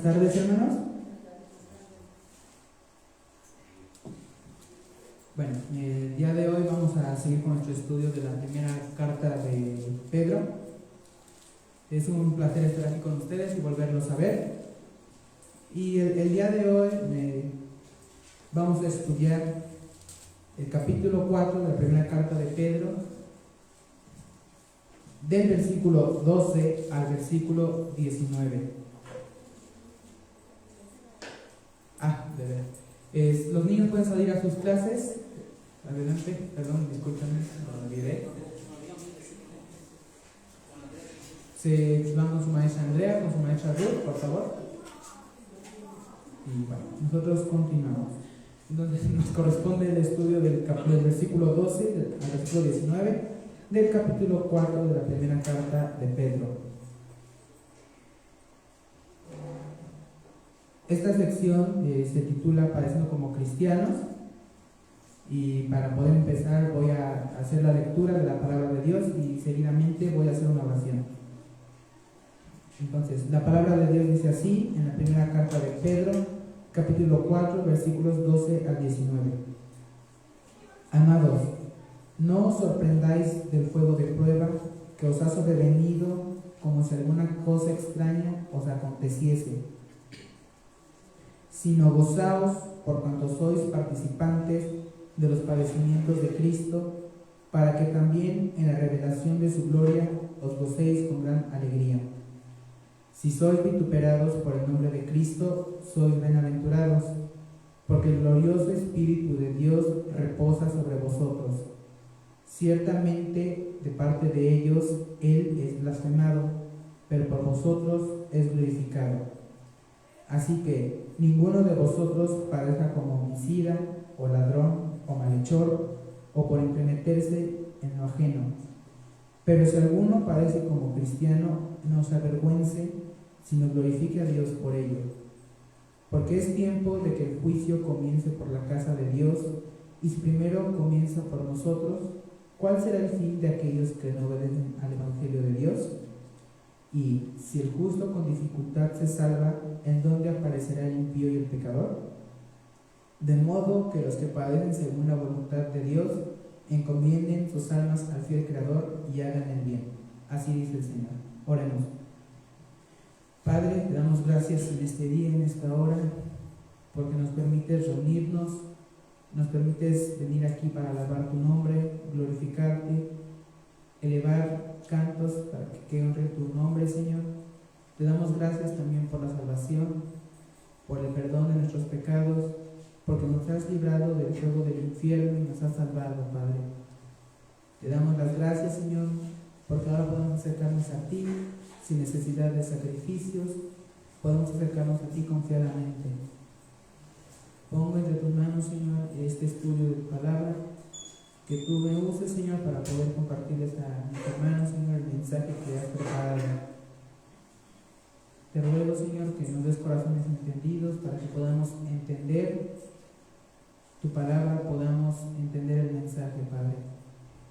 tardes, hermanos. Bueno, el día de hoy vamos a seguir con nuestro estudio de la primera carta de Pedro. Es un placer estar aquí con ustedes y volverlos a ver. Y el día de hoy vamos a estudiar el capítulo 4 de la primera carta de Pedro, del versículo 12 al versículo 19. Los niños pueden salir a sus clases. Adelante, perdón, discúlpenme, lo olvidé. Se van con su maestra Andrea, con su maestra Ruth, por favor. Y bueno, nosotros continuamos. Entonces nos corresponde el estudio del versículo 12 al versículo 19 del capítulo 4 de la primera carta de Pedro. Esta sección se titula Padeciendo como cristianos, y para poder empezar voy a hacer la lectura de la palabra de Dios y seguidamente voy a hacer una oración. Entonces, la palabra de Dios dice así en la primera carta de Pedro, capítulo 4, versículos 12 al 19. Amados, no os sorprendáis del fuego de prueba que os ha sobrevenido como si alguna cosa extraña os aconteciese, sino gozaos por cuanto sois participantes de los padecimientos de Cristo, para que también en la revelación de su gloria os gocéis con gran alegría. Si sois vituperados por el nombre de Cristo, sois bienaventurados, porque el glorioso Espíritu de Dios reposa sobre vosotros. Ciertamente, de parte de ellos, Él es blasfemado, pero por vosotros es glorificado. Así que ninguno de vosotros padezca como homicida, o ladrón, o malhechor, o por entremeterse en lo ajeno. Pero si alguno padece como cristiano, no se avergüence, sino glorifique a Dios por ello. Porque es tiempo de que el juicio comience por la casa de Dios, y si primero comienza por nosotros, ¿cuál será el fin de aquellos que no obedecen al Evangelio de Dios? Y si el justo con dificultad se salva, ¿en dónde aparecerá el impío y el pecador? De modo que los que padecen según la voluntad de Dios encomienden sus almas al fiel Creador y hagan el bien. Así dice el Señor. Oremos. Padre, te damos gracias en este día, en esta hora, porque nos permites reunirnos, nos permites venir aquí para alabar tu nombre, glorificarte, elevar cantos para que honre tu nombre, Señor. Te damos gracias también por la salvación, por el perdón de nuestros pecados, porque nos has librado del fuego del infierno y nos has salvado, Padre. Te damos las gracias, Señor, porque ahora podemos acercarnos a ti sin necesidad de sacrificios, podemos acercarnos a ti confiadamente. Pongo entre tus manos, Señor, este estudio de tu palabra, que tú me uses, Señor, para poder compartirles a mis hermanos, Señor, el mensaje que has preparado. Te ruego, Señor, que nos des corazones entendidos para que podamos entender tu palabra, podamos entender el mensaje, Padre.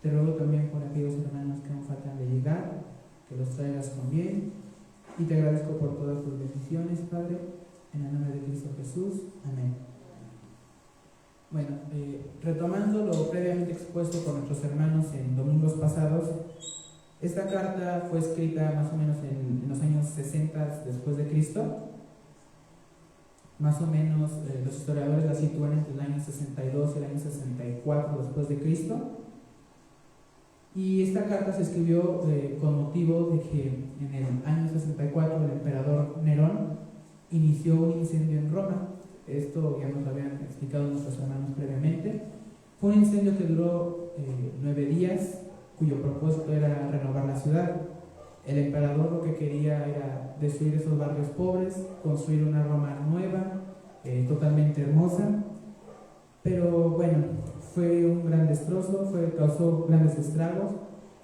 Te ruego también por aquellos hermanos que aún faltan de llegar, que los traigas con bien, y te agradezco por todas tus bendiciones, Padre, en el nombre de Cristo Jesús. Amén. Bueno, retomando lo previamente expuesto por nuestros hermanos en domingos pasados, esta carta fue escrita más o menos en los años 60 después de Cristo. Más o menos los historiadores la sitúan entre el año 62 y el año 64 después de Cristo. Y esta carta se escribió con motivo de que en el año 64 el emperador Nerón inició un incendio en Roma. Esto ya nos lo habían explicado nuestros hermanos previamente. Fue un incendio que duró 9 días, cuyo propósito era renovar la ciudad. El emperador lo que quería era destruir esos barrios pobres, construir una Roma nueva, totalmente hermosa. Pero bueno, fue un gran destrozo, causó grandes estragos,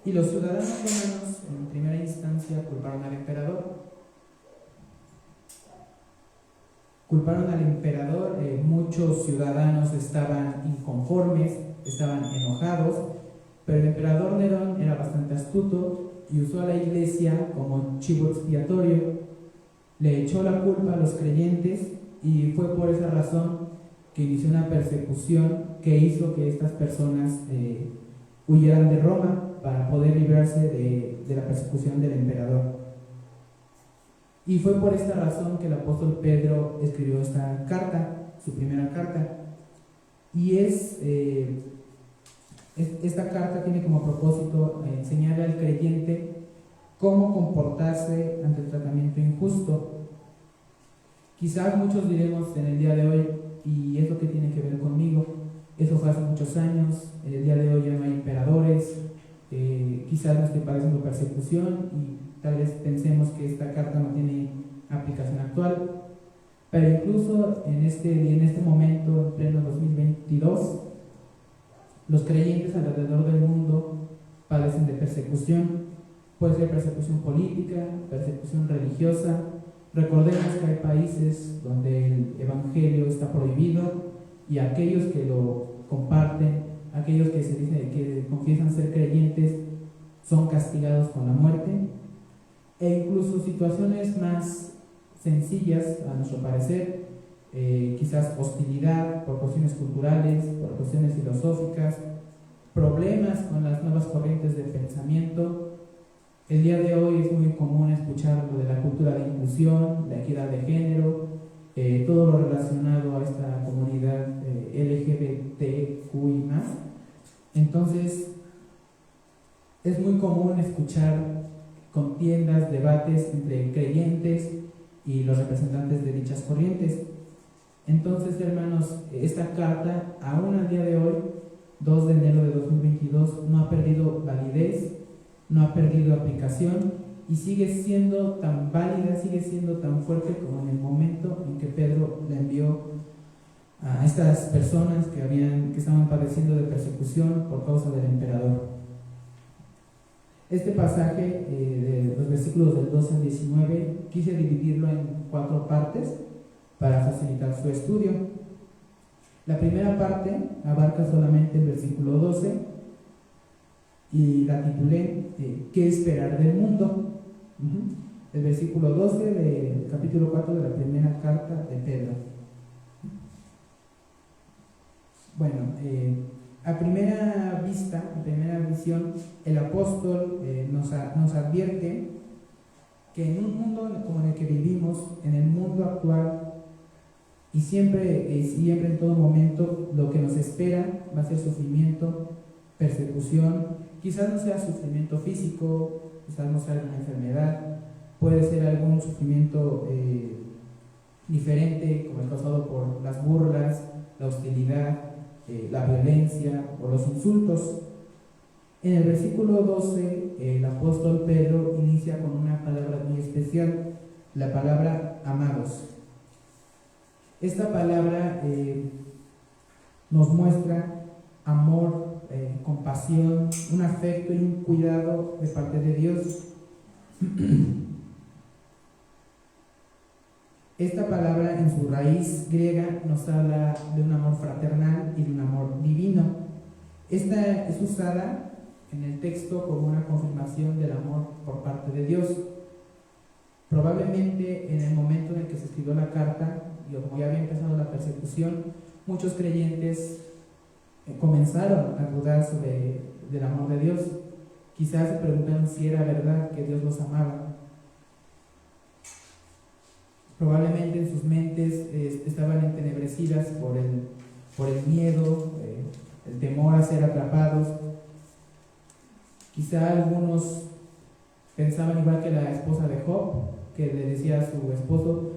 y los ciudadanos romanos en primera instancia culparon al emperador. Muchos ciudadanos estaban inconformes, estaban enojados, pero el emperador Nerón era bastante astuto y usó a la iglesia como chivo expiatorio. le echó la culpa a los creyentes y fue por esa razón que inició una persecución que hizo que estas personas huyeran de Roma para poder librarse de la persecución del emperador. Y fue por esta razón que el apóstol Pedro escribió esta carta, su primera carta. Y esta carta tiene como propósito enseñarle al creyente cómo comportarse ante el tratamiento injusto. Quizás muchos diremos en el día de hoy, ¿y eso qué tiene que ver conmigo? Eso fue hace muchos años, en el día de hoy ya no hay emperadores, quizás no estoy padeciendo persecución y tal vez pensemos que esta carta no tiene aplicación actual, pero incluso en este momento, en pleno 2022, los creyentes alrededor del mundo padecen de persecución. Puede ser persecución política, persecución religiosa. Recordemos que hay países donde el evangelio está prohibido y aquellos que lo comparten, aquellos que se dicen que confiesan ser creyentes, son castigados con la muerte. E incluso situaciones más sencillas, a nuestro parecer, quizás hostilidad por cuestiones culturales, por cuestiones filosóficas, problemas con las nuevas corrientes de pensamiento. El día de hoy es muy común escuchar lo de la cultura de inclusión, la equidad de género, todo lo relacionado a esta comunidad LGBTQI+. Entonces, es muy común escuchar contiendas, debates entre creyentes y los representantes de dichas corrientes. Entonces, hermanos, esta carta, aún al día de hoy, 2 de enero de 2022, no ha perdido validez, no ha perdido aplicación y sigue siendo tan válida, sigue siendo tan fuerte como en el momento en que Pedro la envió a estas personas que estaban padeciendo de persecución por causa del emperador. Este pasaje de los versículos del 12 al 19 quise dividirlo en 4 partes para facilitar su estudio. La primera parte abarca solamente el versículo 12 y la titulé ¿qué esperar del mundo? El versículo 12 del capítulo 4 de la primera carta de Pedro. Bueno, a primera vista, a primera visión, el apóstol nos advierte que en un mundo como en el que vivimos, en el mundo actual, y siempre en todo momento, lo que nos espera va a ser sufrimiento, persecución. Quizás no sea sufrimiento físico, quizás no sea una enfermedad, puede ser algún sufrimiento diferente, como el causado por las burlas, la hostilidad, la violencia o los insultos. En el versículo 12, el apóstol Pedro inicia con una palabra muy especial, la palabra amados. Esta palabra nos muestra amor, compasión, un afecto y un cuidado de parte de Dios. Esta palabra en su raíz griega nos habla de un amor fraternal y de un amor divino. Esta es usada en el texto como una confirmación del amor por parte de Dios. Probablemente en el momento en el que se escribió la carta, y como ya había empezado la persecución, muchos creyentes comenzaron a dudar del amor de Dios. Quizás se preguntaron si era verdad que Dios los amaba. Probablemente en sus mentes estaban entenebrecidas por el miedo, el temor a ser atrapados. Quizá algunos pensaban igual que la esposa de Job, que le decía a su esposo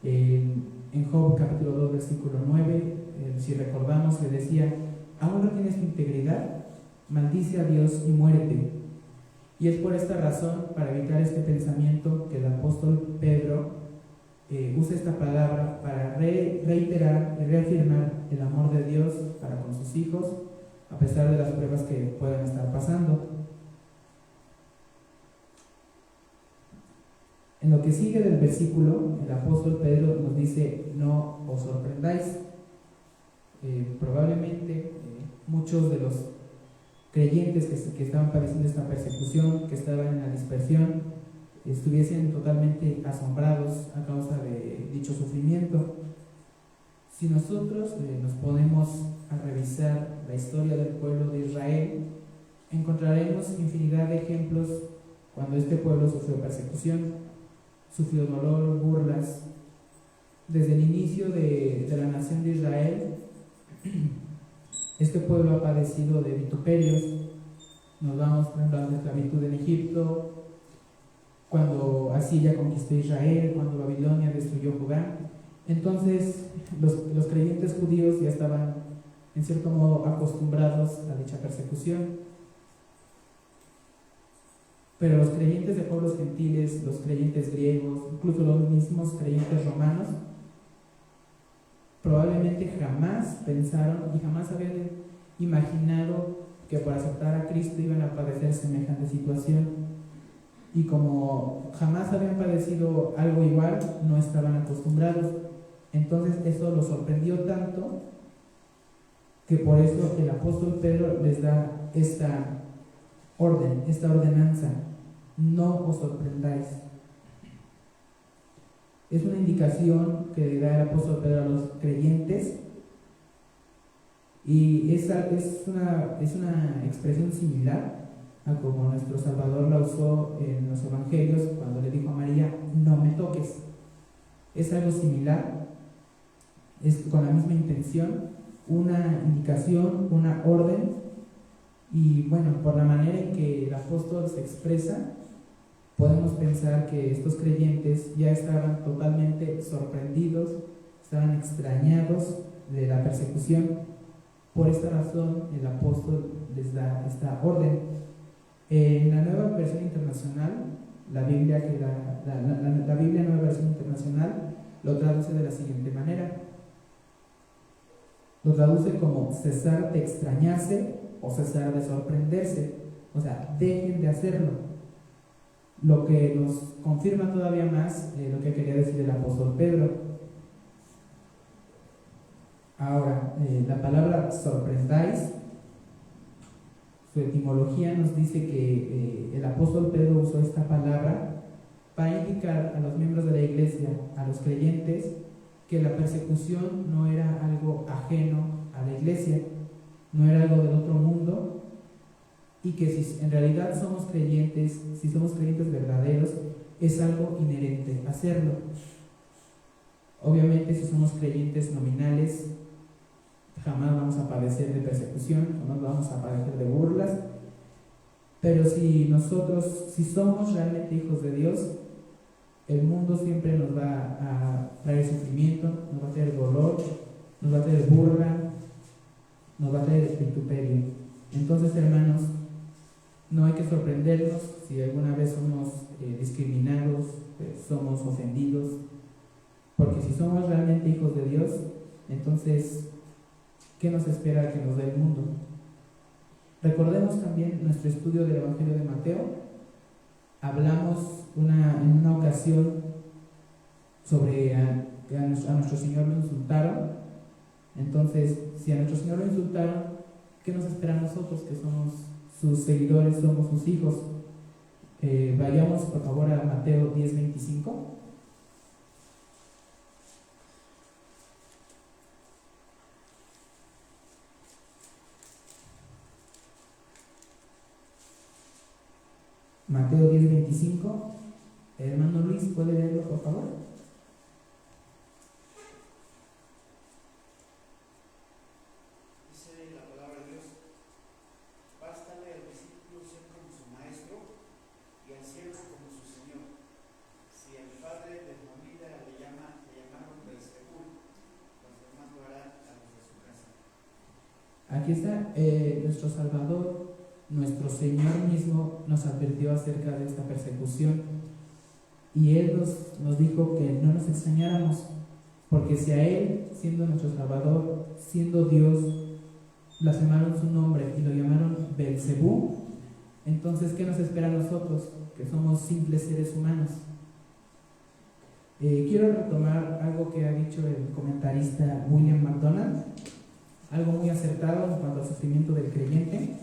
en Job capítulo 2 versículo 9, si recordamos, le decía: ¿aún no tienes tu integridad? Maldice a Dios y muérete. Y es por esta razón, para evitar este pensamiento, que el apóstol Pedro usa esta palabra para reiterar y reafirmar el amor de Dios para con sus hijos, a pesar de las pruebas que puedan estar pasando. En lo que sigue del versículo, el apóstol Pedro nos dice: no os sorprendáis. Probablemente muchos de los creyentes que estaban padeciendo esta persecución, que estaban en la dispersión, estuviesen totalmente asombrados a causa de dicho sufrimiento. Si nosotros nos ponemos a revisar la historia del pueblo de Israel, encontraremos infinidad de ejemplos cuando este pueblo sufrió persecución, sufrió dolor, burlas. Desde el inicio de la nación de Israel, este pueblo ha padecido de vituperios. Nos vamos, por ejemplo, a la esclavitud en Egipto, cuando Asiria conquistó Israel, cuando Babilonia destruyó Judá. Entonces, los creyentes judíos ya estaban, en cierto modo, acostumbrados a dicha persecución. Pero los creyentes de pueblos gentiles, los creyentes griegos, incluso los mismos creyentes romanos, probablemente jamás pensaron y jamás habían imaginado que por aceptar a Cristo iban a padecer semejante situación. Y como jamás habían padecido algo igual, no estaban acostumbrados. Entonces eso los sorprendió tanto que por eso el apóstol Pedro les da esta orden, esta ordenanza: no os sorprendáis. Es una indicación que le da el apóstol Pedro a los creyentes, y es una expresión similar a como nuestro Salvador la usó en los evangelios cuando le dijo a María: no me toques. Es algo similar, es con la misma intención, una indicación, una orden. Y bueno, por la manera en que el apóstol se expresa, podemos pensar que estos creyentes ya estaban totalmente sorprendidos, estaban extrañados de la persecución. Por esta razón el apóstol les da esta orden. En la Nueva Versión Internacional, la Biblia Nueva Versión Internacional lo traduce de la siguiente manera. Lo traduce como cesar de extrañarse o cesar de sorprenderse. O sea, dejen de hacerlo. Lo que nos confirma todavía más lo que quería decir el apóstol Pedro. Ahora, la palabra sorprendáis, su etimología nos dice que el apóstol Pedro usó esta palabra para indicar a los miembros de la iglesia, a los creyentes, que la persecución no era algo ajeno a la iglesia, no era algo del otro mundo, y que si en realidad somos creyentes, si somos creyentes verdaderos, es algo inherente hacerlo. Obviamente, si somos creyentes nominales, jamás vamos a padecer de persecución, jamás vamos a padecer de burlas. Pero si somos realmente hijos de Dios, el mundo siempre nos va a traer sufrimiento, nos va a traer dolor, nos va a traer burla, nos va a traer vituperio. Entonces, hermanos, no hay que sorprendernos si alguna vez somos discriminados, somos ofendidos, porque si somos realmente hijos de Dios, entonces, ¿qué nos espera que nos dé el mundo? Recordemos también nuestro estudio del Evangelio de Mateo. Hablamos en una ocasión sobre que a nuestro Señor lo insultaron. Entonces, si a nuestro Señor lo insultaron, ¿qué nos espera a nosotros que somos sus seguidores, somos sus hijos? Vayamos por favor a Mateo 10:25. Mateo 10:25. Hermano Luis, ¿puede leerlo por favor? Dice la palabra de Dios: bástale al discípulo ser como su maestro y al siervo como su señor. Si al padre de familia le llamaron Beelzebul, los demás lo harán a los de su casa. Aquí está nuestro Salvador. Nuestro Señor mismo nos advirtió acerca de esta persecución, y Él nos dijo que no nos extrañáramos, porque si a Él, siendo nuestro Salvador, siendo Dios, blasfemaron su nombre y lo llamaron Beelzebú, entonces ¿qué nos espera a nosotros, que somos simples seres humanos? Quiero retomar algo que ha dicho el comentarista William MacDonald, algo muy acertado en cuanto al sufrimiento del creyente,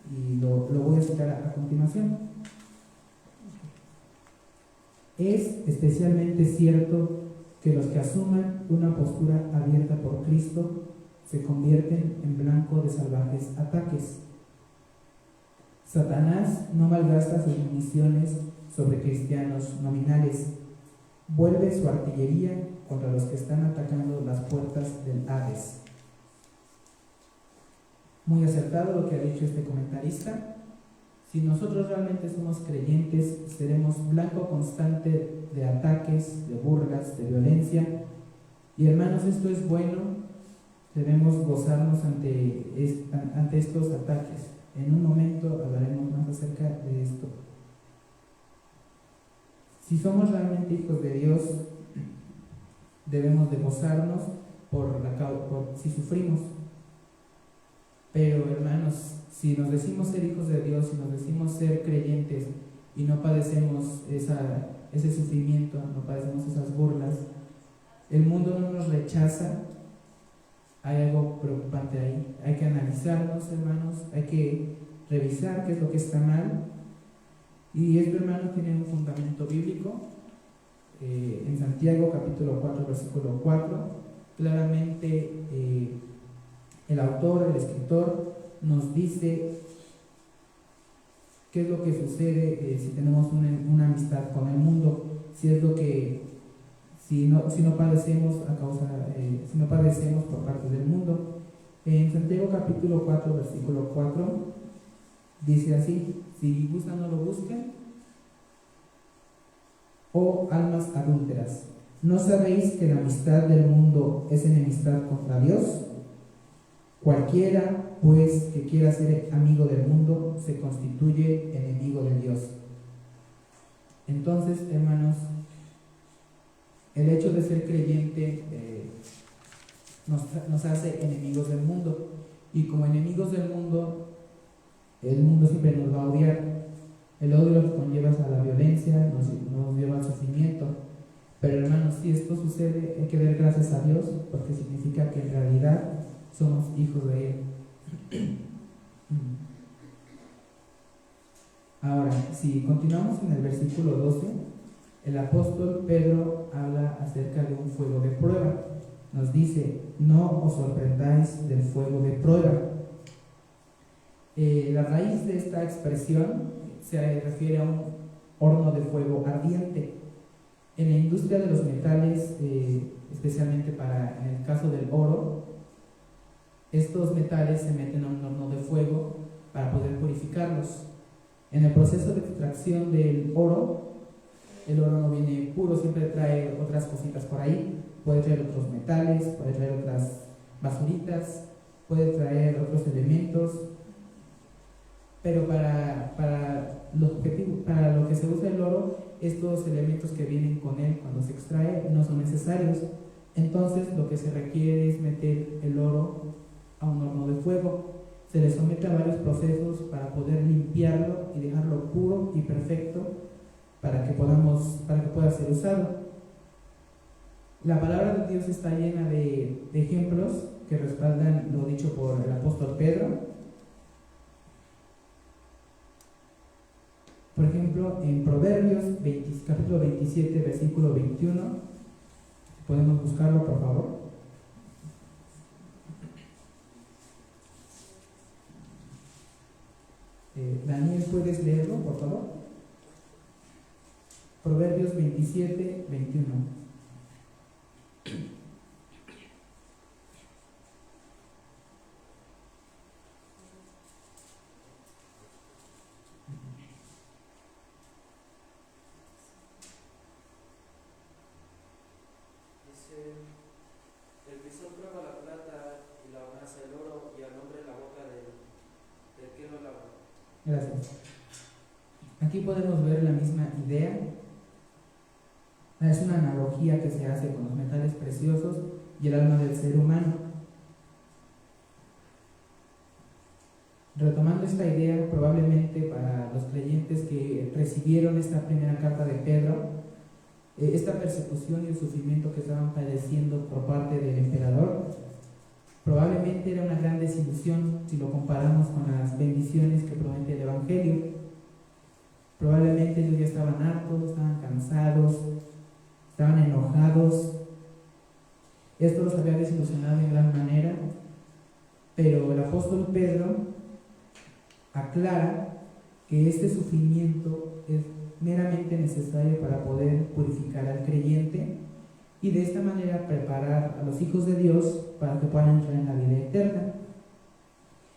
y lo voy a citar a continuación. Es especialmente cierto que los que asuman una postura abierta por Cristo se convierten en blanco de salvajes ataques. Satanás no malgasta sus municiones sobre cristianos nominales, vuelve su artillería contra los que están atacando las puertas del Hades. Muy acertado lo que ha dicho este comentarista. Si nosotros realmente somos creyentes, seremos blanco constante de ataques, de burlas, de violencia. Y hermanos, esto es bueno, debemos gozarnos ante estos ataques. En un momento hablaremos más acerca de esto. Si somos realmente hijos de Dios, debemos de gozarnos por si sufrimos. Pero hermanos, si nos decimos ser hijos de Dios, si nos decimos ser creyentes y no padecemos ese sufrimiento, no padecemos esas burlas, el mundo no nos rechaza, hay algo preocupante ahí. Hay que analizarnos, hermanos, hay que revisar qué es lo que está mal. Y esto, hermanos, tiene un fundamento bíblico. En Santiago capítulo 4, versículo 4, claramente el autor, el escritor, nos dice qué es lo que sucede si tenemos una amistad con el mundo, si no padecemos si no padecemos por parte del mundo. En Santiago capítulo 4, versículo 4, dice así: si gustan no lo busquen, oh almas adúlteras, ¿no sabéis que la amistad del mundo es enemistad contra Dios? Cualquiera, pues, que quiera ser amigo del mundo, se constituye enemigo de Dios. Entonces, hermanos, el hecho de ser creyente nos hace enemigos del mundo. Y como enemigos del mundo, el mundo siempre nos va a odiar. El odio nos conlleva a la violencia, nos lleva al sufrimiento. Pero hermanos, si esto sucede, hay que dar gracias a Dios, porque significa que en realidad somos hijos de Él. Ahora, si continuamos en el versículo 12, el apóstol Pedro habla acerca de un fuego de prueba. Nos dice: no os sorprendáis del fuego de prueba. La raíz de esta expresión se refiere a un horno de fuego ardiente. En la industria de los metales, especialmente en el caso del oro, estos metales se meten a un horno de fuego para poder purificarlos. En el proceso de extracción del oro, el oro no viene puro, siempre trae otras cositas por ahí. Puede traer otros metales, puede traer otras basuritas, puede traer otros elementos. Pero para lo que se usa el oro, estos elementos que vienen con él cuando se extrae no son necesarios. Entonces lo que se requiere es meter el oro a un horno de fuego. Se le somete a varios procesos para poder limpiarlo y dejarlo puro y perfecto para que pueda ser usado. La palabra de Dios está llena de ejemplos que respaldan lo dicho por el apóstol Pedro. Por ejemplo, en Proverbios capítulo 27, versículo 21, podemos buscarlo, por favor. Daniel, ¿puedes leerlo, por favor? Proverbios 27, 21. El crisol prueba la plata y la hornaza el oro, y al hombre la boca del que lo lava. Gracias. Aquí podemos ver la misma idea. Es una analogía que se hace con los metales preciosos y el alma del ser humano. Retomando esta idea, probablemente para los creyentes que recibieron esta primera carta de Pedro, esta persecución y el sufrimiento que estaban padeciendo por parte del emperador probablemente era una gran desilusión si lo comparamos con las bendiciones que promete el Evangelio. Probablemente ellos ya estaban hartos, estaban cansados, estaban enojados. Esto los había desilusionado en gran manera, pero el apóstol Pedro aclara que este sufrimiento es meramente necesario para poder purificar al creyente y de esta manera preparar a los hijos de Dios para que puedan entrar en la vida eterna.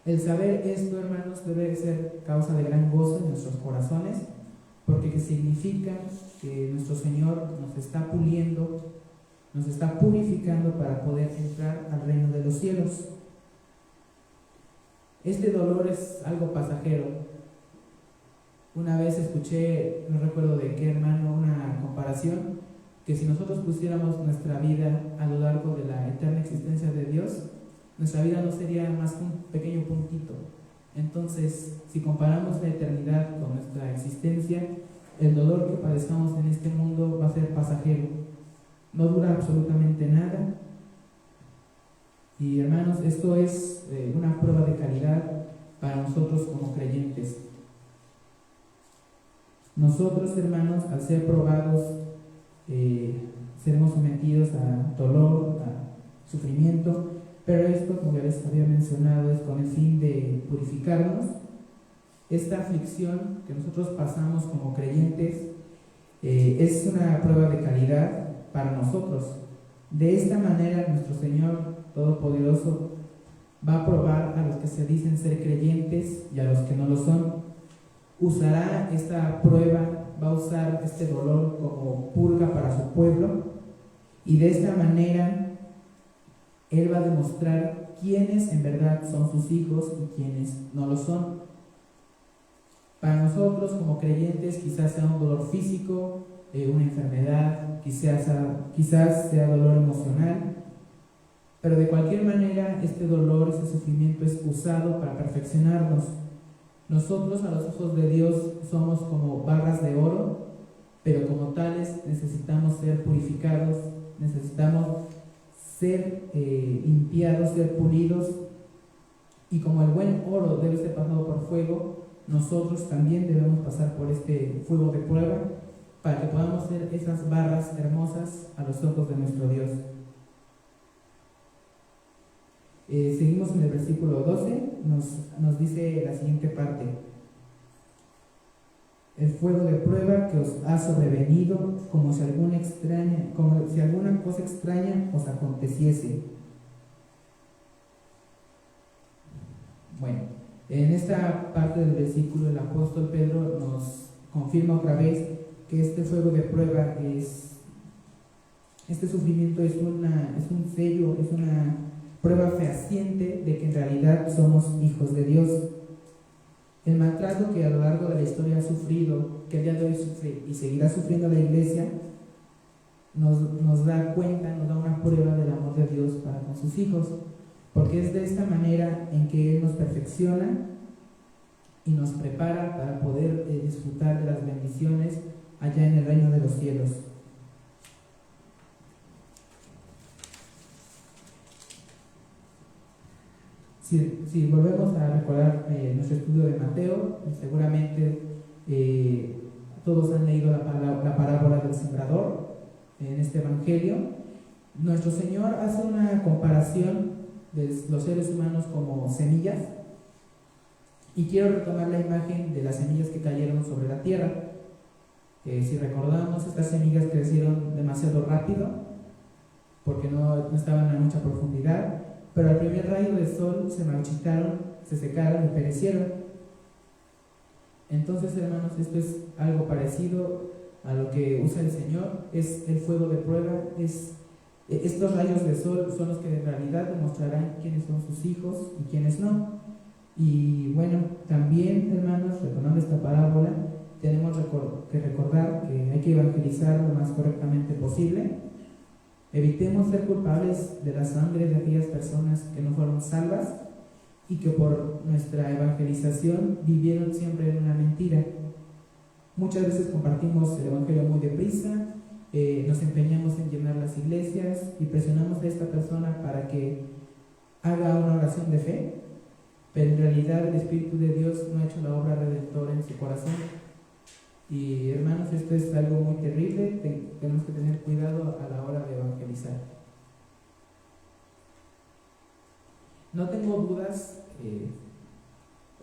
El saber esto, hermanos, debe ser causa de gran gozo en nuestros corazones, porque significa que nuestro Señor nos está puliendo, nos está purificando para poder entrar al reino de los cielos. Este dolor es algo pasajero. Una vez escuché, no recuerdo de qué hermano, una comparación, que si nosotros pusiéramos nuestra vida a lo largo de la eterna existencia de Dios, nuestra vida no sería más que un pequeño puntito. Entonces, si comparamos la eternidad con nuestra existencia, el dolor que padezcamos en este mundo va a ser pasajero, no dura absolutamente nada. Y hermanos, esto es una prueba de calidad para nosotros como creyentes. Nosotros, hermanos, al ser probados, seremos sometidos a dolor, a sufrimiento, pero esto, como ya les había mencionado, es con el fin de purificarnos. Esta aflicción que nosotros pasamos como creyentes es una prueba de calidad para nosotros. De esta manera, nuestro Señor Todopoderoso va a probar a los que se dicen ser creyentes y a los que no lo son. Usará esta prueba, va a usar este dolor como purga para su pueblo, y de esta manera Él va a demostrar quiénes en verdad son sus hijos y quiénes no lo son. Para nosotros como creyentes quizás sea un dolor físico, una enfermedad, quizás sea dolor emocional, pero de cualquier manera este dolor, este sufrimiento es usado para perfeccionarnos. Nosotros a los ojos de Dios somos como barras de oro, pero como tales necesitamos ser purificados, necesitamos ser limpiados, ser pulidos, y como el buen oro debe ser pasado por fuego, nosotros también debemos pasar por este fuego de prueba para que podamos ser esas barras hermosas a los ojos de nuestro Dios. Seguimos en el versículo 12, nos dice la siguiente parte: el fuego de prueba que os ha sobrevenido como si alguna cosa extraña os aconteciese. Bueno, en esta parte del versículo el apóstol Pedro nos confirma otra vez que este fuego de prueba este sufrimiento es un sello, es una prueba fehaciente de que en realidad somos hijos de Dios. El maltrato que a lo largo de la historia ha sufrido, que el día de hoy sufre y seguirá sufriendo la iglesia, nos da cuenta, nos da una prueba del amor de Dios para con sus hijos, porque es de esta manera en que Él nos perfecciona y nos prepara para poder disfrutar de las bendiciones allá en el reino de los cielos. Si volvemos a recordar nuestro estudio de Mateo, seguramente todos han leído la parábola del sembrador en este evangelio. Nuestro Señor hace una comparación de los seres humanos como semillas, y quiero retomar la imagen de las semillas que cayeron sobre la tierra. Si recordamos, estas semillas crecieron demasiado rápido porque no estaban a mucha profundidad, pero al primer rayo de sol se marchitaron, se secaron y perecieron. Entonces, hermanos, esto es algo parecido a lo que usa el Señor, es el fuego de prueba, estos rayos de sol son los que en realidad demostrarán quiénes son sus hijos y quiénes no. Y bueno, también, hermanos, retomando esta parábola, tenemos que recordar que hay que evangelizar lo más correctamente posible. Evitemos ser culpables de la sangre de aquellas personas que no fueron salvas y que por nuestra evangelización vivieron siempre en una mentira. Muchas veces compartimos el evangelio muy deprisa, nos empeñamos en llenar las iglesias y presionamos a esta persona para que haga una oración de fe, pero en realidad el Espíritu de Dios no ha hecho la obra redentora en su corazón. Y hermanos, esto es algo muy terrible, tenemos que tener cuidado a la hora de evangelizar. No tengo dudas,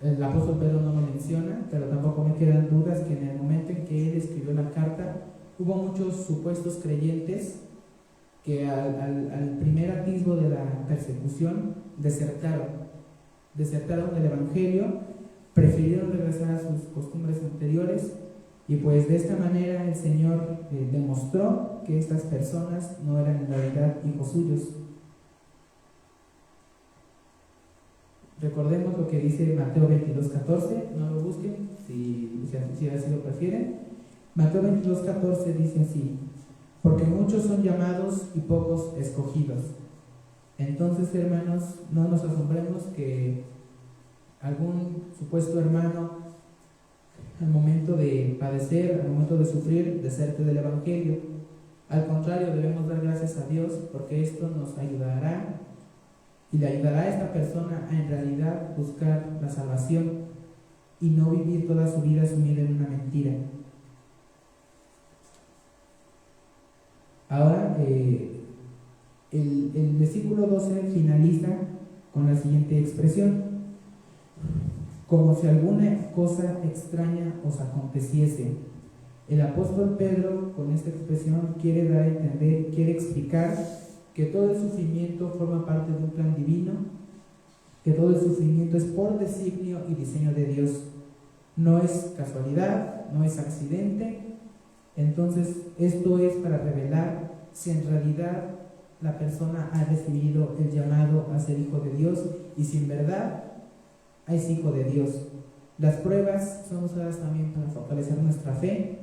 el apóstol Pedro no lo menciona, pero tampoco me quedan dudas que en el momento en que él escribió la carta, hubo muchos supuestos creyentes que al primer atisbo de la persecución desertaron del Evangelio, prefirieron regresar a sus costumbres anteriores, y pues de esta manera el Señor demostró que estas personas no eran en realidad hijos suyos. Recordemos lo que dice Mateo 22:14, no lo busquen si así lo prefieren. Mateo 22:14 dice así: porque muchos son llamados y pocos escogidos. Entonces, hermanos, no nos asombremos que algún supuesto hermano, al momento de padecer, al momento de sufrir, deserte del Evangelio. Al contrario, debemos dar gracias a Dios, porque esto nos ayudará y le ayudará a esta persona a en realidad buscar la salvación y no vivir toda su vida sumida en una mentira. Ahora, el versículo 12 finaliza con la siguiente expresión: como si alguna cosa extraña os aconteciese. El apóstol Pedro, con esta expresión, quiere dar a entender, quiere explicar que todo el sufrimiento forma parte de un plan divino, que todo el sufrimiento es por designio y diseño de Dios, no es casualidad, no es accidente. Entonces, esto es para revelar si en realidad la persona ha recibido el llamado a ser hijo de Dios y si en verdad es hijo de Dios. Las pruebas son usadas también para fortalecer nuestra fe,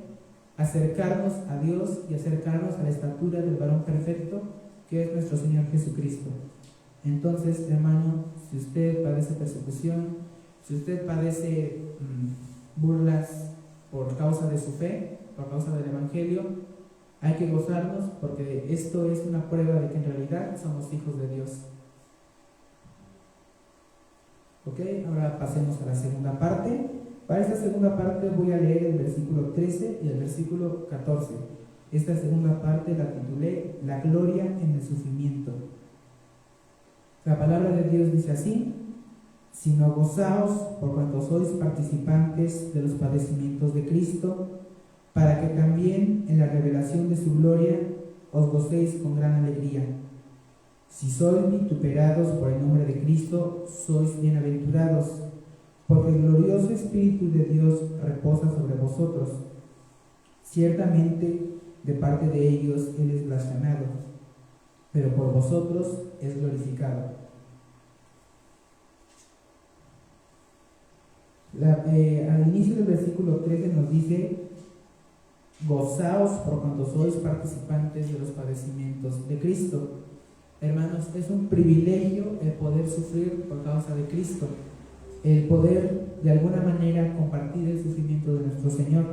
acercarnos a Dios y acercarnos a la estatura del varón perfecto que es nuestro Señor Jesucristo. Entonces, hermano, si usted padece persecución, si usted padece burlas por causa de su fe, por causa del Evangelio, hay que gozarnos, porque esto es una prueba de que en realidad somos hijos de Dios. Ok, ahora pasemos a la segunda parte. Para esta segunda parte voy a leer el versículo 13 y el versículo 14. Esta segunda parte la titulé La gloria en el sufrimiento. La palabra de Dios dice así: sino gozaos por cuanto sois participantes de los padecimientos de Cristo, para que también en la revelación de su gloria os gocéis con gran alegría. Si sois vituperados por el nombre de Cristo, sois bienaventurados, porque el glorioso Espíritu de Dios reposa sobre vosotros. Ciertamente, de parte de ellos Él es blasfemado, pero por vosotros es glorificado. Al inicio del versículo 13 nos dice: gozaos por cuanto sois participantes de los padecimientos de Cristo. Hermanos, es un privilegio el poder sufrir por causa de Cristo, el poder de alguna manera compartir el sufrimiento de nuestro Señor.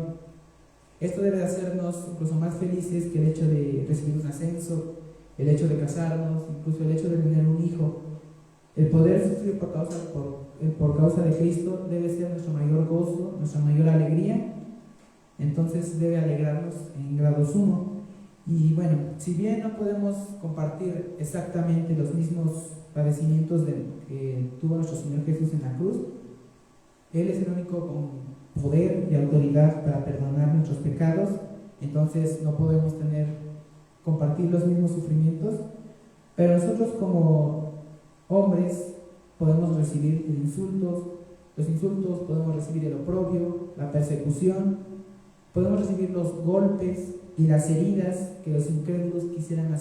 Esto debe hacernos incluso más felices que el hecho de recibir un ascenso, el hecho de casarnos, incluso el hecho de tener un hijo. El poder sufrir por causa de Cristo debe ser nuestro mayor gozo, nuestra mayor alegría. Entonces debe alegrarnos en grado sumo. Y bueno, si bien no podemos compartir exactamente los mismos padecimientos que tuvo nuestro Señor Jesús en la cruz, Él es el único con poder y autoridad para perdonar nuestros pecados. Entonces no podemos compartir los mismos sufrimientos, pero nosotros como hombres podemos recibir los insultos, podemos recibir el oprobio, la persecución, podemos recibir los golpes y las heridas que los incrédulos quisieran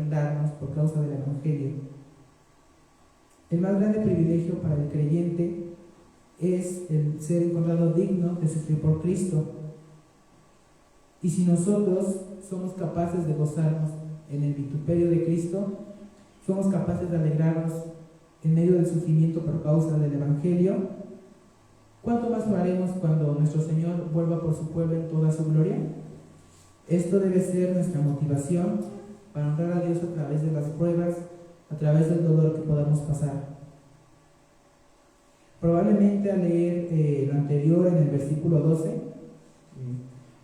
darnos por causa del Evangelio. El más grande privilegio para el creyente es el ser encontrado digno de sufrir por Cristo. Y si nosotros somos capaces de gozarnos en el vituperio de Cristo, somos capaces de alegrarnos en medio del sufrimiento por causa del Evangelio, ¿cuánto más lo haremos cuando nuestro Señor vuelva por su pueblo en toda su gloria? Esto debe ser nuestra motivación para honrar a Dios a través de las pruebas, a través del dolor que podamos pasar. Probablemente al leer lo anterior en el versículo 12,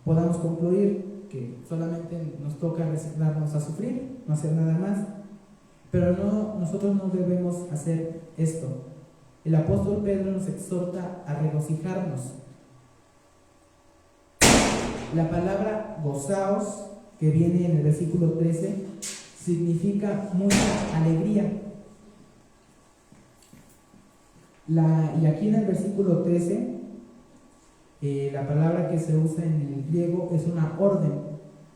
podamos concluir que solamente nos toca resignarnos a sufrir, no hacer nada más. Pero nosotros no debemos hacer esto. El apóstol Pedro nos exhorta a regocijarnos. La palabra gozaos, que viene en el versículo 13, significa mucha alegría. Y aquí en el versículo 13, la palabra que se usa en el griego es una orden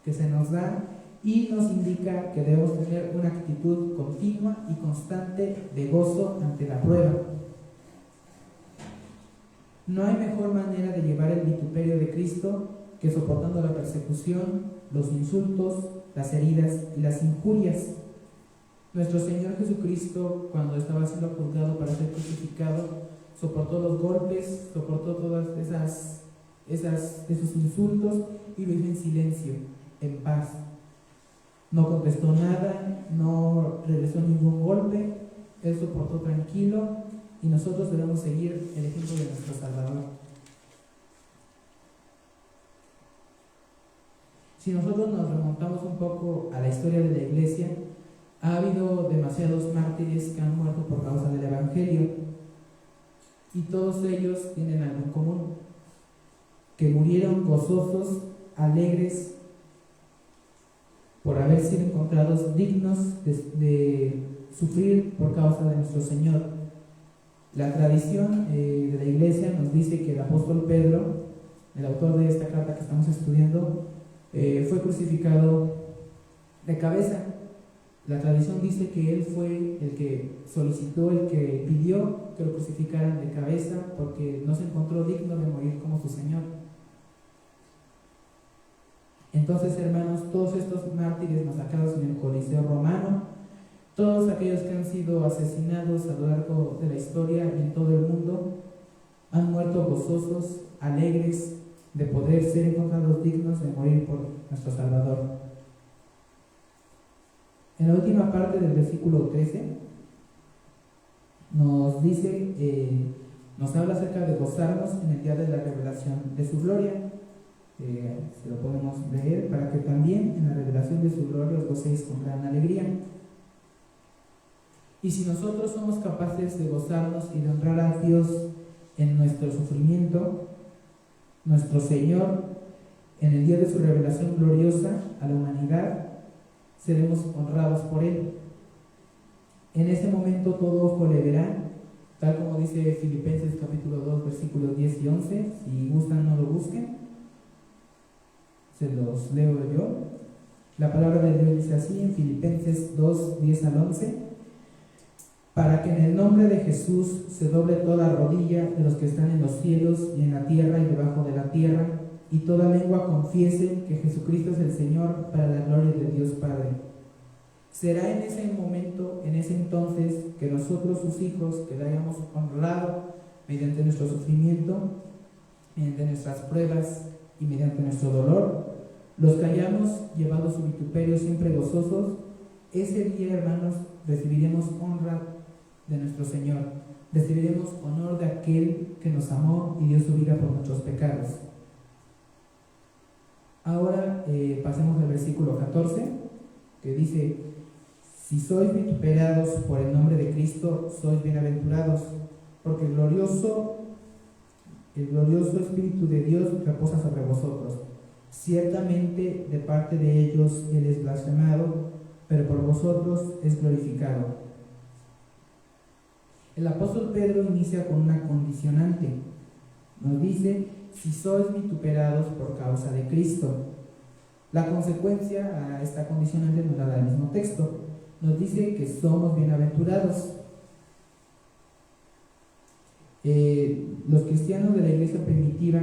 que se nos da y nos indica que debemos tener una actitud continua y constante de gozo ante la prueba. No hay mejor manera de llevar el vituperio de Cristo que soportando la persecución, los insultos, las heridas y las injurias. Nuestro Señor Jesucristo, cuando estaba siendo juzgado para ser crucificado, soportó los golpes, soportó todas esos insultos y lo hizo en silencio, en paz. No contestó nada, no regresó ningún golpe, él soportó tranquilo y nosotros debemos seguir el ejemplo de nuestro Salvador. Si nosotros nos remontamos un poco a la historia de la Iglesia, ha habido demasiados mártires que han muerto por causa del Evangelio y todos ellos tienen algo en común, que murieron gozosos, alegres, por haber sido encontrados dignos de sufrir por causa de nuestro Señor. La tradición de la Iglesia nos dice que el apóstol Pedro, el autor de esta carta que estamos estudiando, fue crucificado de cabeza. La tradición dice que él fue el que solicitó, el que pidió que lo crucificaran de cabeza porque no se encontró digno de morir como su Señor. Entonces, hermanos, todos estos mártires masacrados en el Coliseo romano, todos aquellos que han sido asesinados a lo largo de la historia y en todo el mundo, han muerto gozosos, alegres de poder ser encontrados dignos de morir por nuestro Salvador. En la última parte del versículo 13 nos dice, nos habla acerca de gozarnos en el día de la revelación de su gloria. Se lo podemos leer, para que también en la revelación de su gloria os gocéis con gran alegría. Y si nosotros somos capaces de gozarnos y de honrar a Dios en nuestro sufrimiento, nuestro Señor, en el día de su revelación gloriosa a la humanidad, seremos honrados por Él. En ese momento todo ojo le verá, tal como dice Filipenses capítulo 2 versículos 10 y 11. Si gustan, no lo busquen, se los leo yo. La palabra de Dios dice así en Filipenses 2, 10 al 11: para que en el nombre de Jesús se doble toda rodilla de los que están en los cielos y en la tierra y debajo de la tierra, y toda lengua confiese que Jesucristo es el Señor, para la gloria de Dios Padre. Será en ese momento, en ese entonces, que nosotros, sus hijos, que le hayamos honrado mediante nuestro sufrimiento, mediante nuestras pruebas y mediante nuestro dolor, los que hayamos llevado su vituperio siempre gozosos, ese día, hermanos, recibiremos honra de nuestro Señor, recibiremos honor de aquel que nos amó y dio su vida por nuestros pecados. Ahora pasemos al versículo 14, que dice: si sois vituperados por el nombre de Cristo, sois bienaventurados, porque el glorioso Espíritu de Dios reposa sobre vosotros. Ciertamente de parte de ellos Él es blasfemado, pero por vosotros es glorificado. El apóstol Pedro inicia con una condicionante. Nos dice: si sois vituperados por causa de Cristo. La consecuencia a esta condicionante nos la da el mismo texto. Nos dice que somos bienaventurados. Los cristianos de la iglesia primitiva,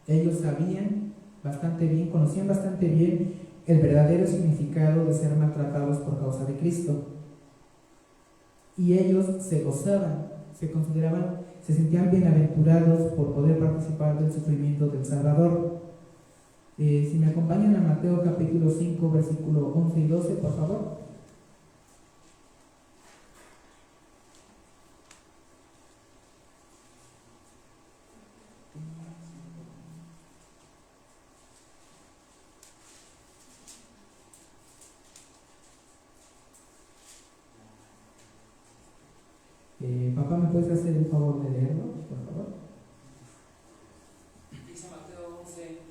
ellos sabían bastante bien, conocían bastante bien el verdadero significado de ser maltratados por causa de Cristo. Y ellos se gozaban, se consideraban, se sentían bienaventurados por poder participar del sufrimiento del Salvador. Si me acompañan a Mateo capítulo 5, versículo 11 y 12, por favor. Papá, ¿me puedes hacer el favor de leerlo, por favor? Dice Mateo 11,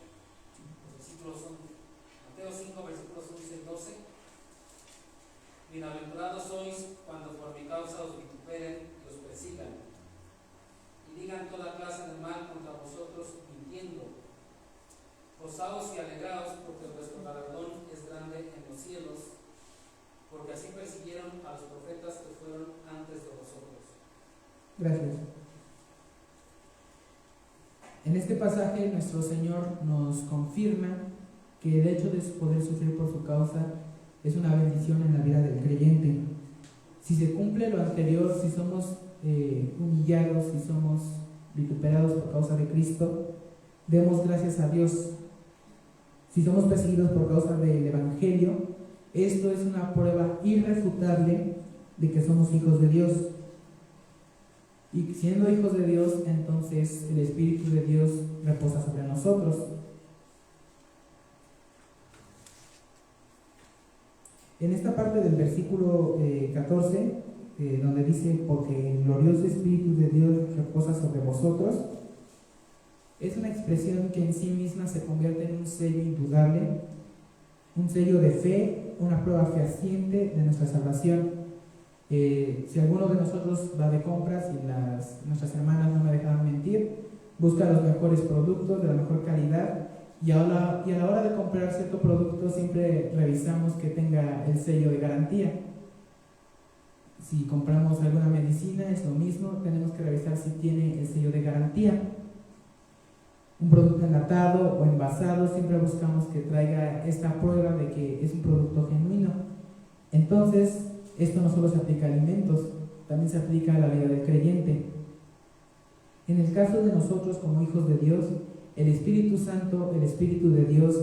Mateo 5, versículos 11 y 12. Bienaventurados sois cuando por mi causa os vituperen y os persigan, y digan toda clase de mal contra vosotros mintiendo. Gozaos y alegraos, porque vuestro galardón es grande en los cielos, porque así persiguieron a los profetas que fueron antes de vosotros. Gracias. En este pasaje nuestro Señor nos confirma que el hecho de poder sufrir por su causa es una bendición en la vida del creyente. Si se cumple lo anterior, si somos humillados, si somos vituperados por causa de Cristo, demos gracias a Dios. Si somos perseguidos por causa del Evangelio, esto es una prueba irrefutable de que somos hijos de Dios. Y siendo hijos de Dios, entonces el Espíritu de Dios reposa sobre nosotros. En esta parte del versículo 14, donde dice, porque el glorioso Espíritu de Dios reposa sobre vosotros, es una expresión que en sí misma se convierte en un sello indudable, un sello de fe, una prueba fehaciente de nuestra salvación. Si alguno de nosotros va de compras y nuestras hermanas no me dejan mentir, busca los mejores productos de la mejor calidad y a la hora de comprar cierto producto siempre revisamos que tenga el sello de garantía. Si compramos alguna medicina es lo mismo, tenemos que revisar si tiene el sello de garantía. Un producto enlatado o envasado siempre buscamos que traiga esta prueba de que es un producto genuino. Entonces, esto no solo se aplica a alimentos, también se aplica a la vida del creyente. En el caso de nosotros como hijos de Dios, el Espíritu Santo, el Espíritu de Dios,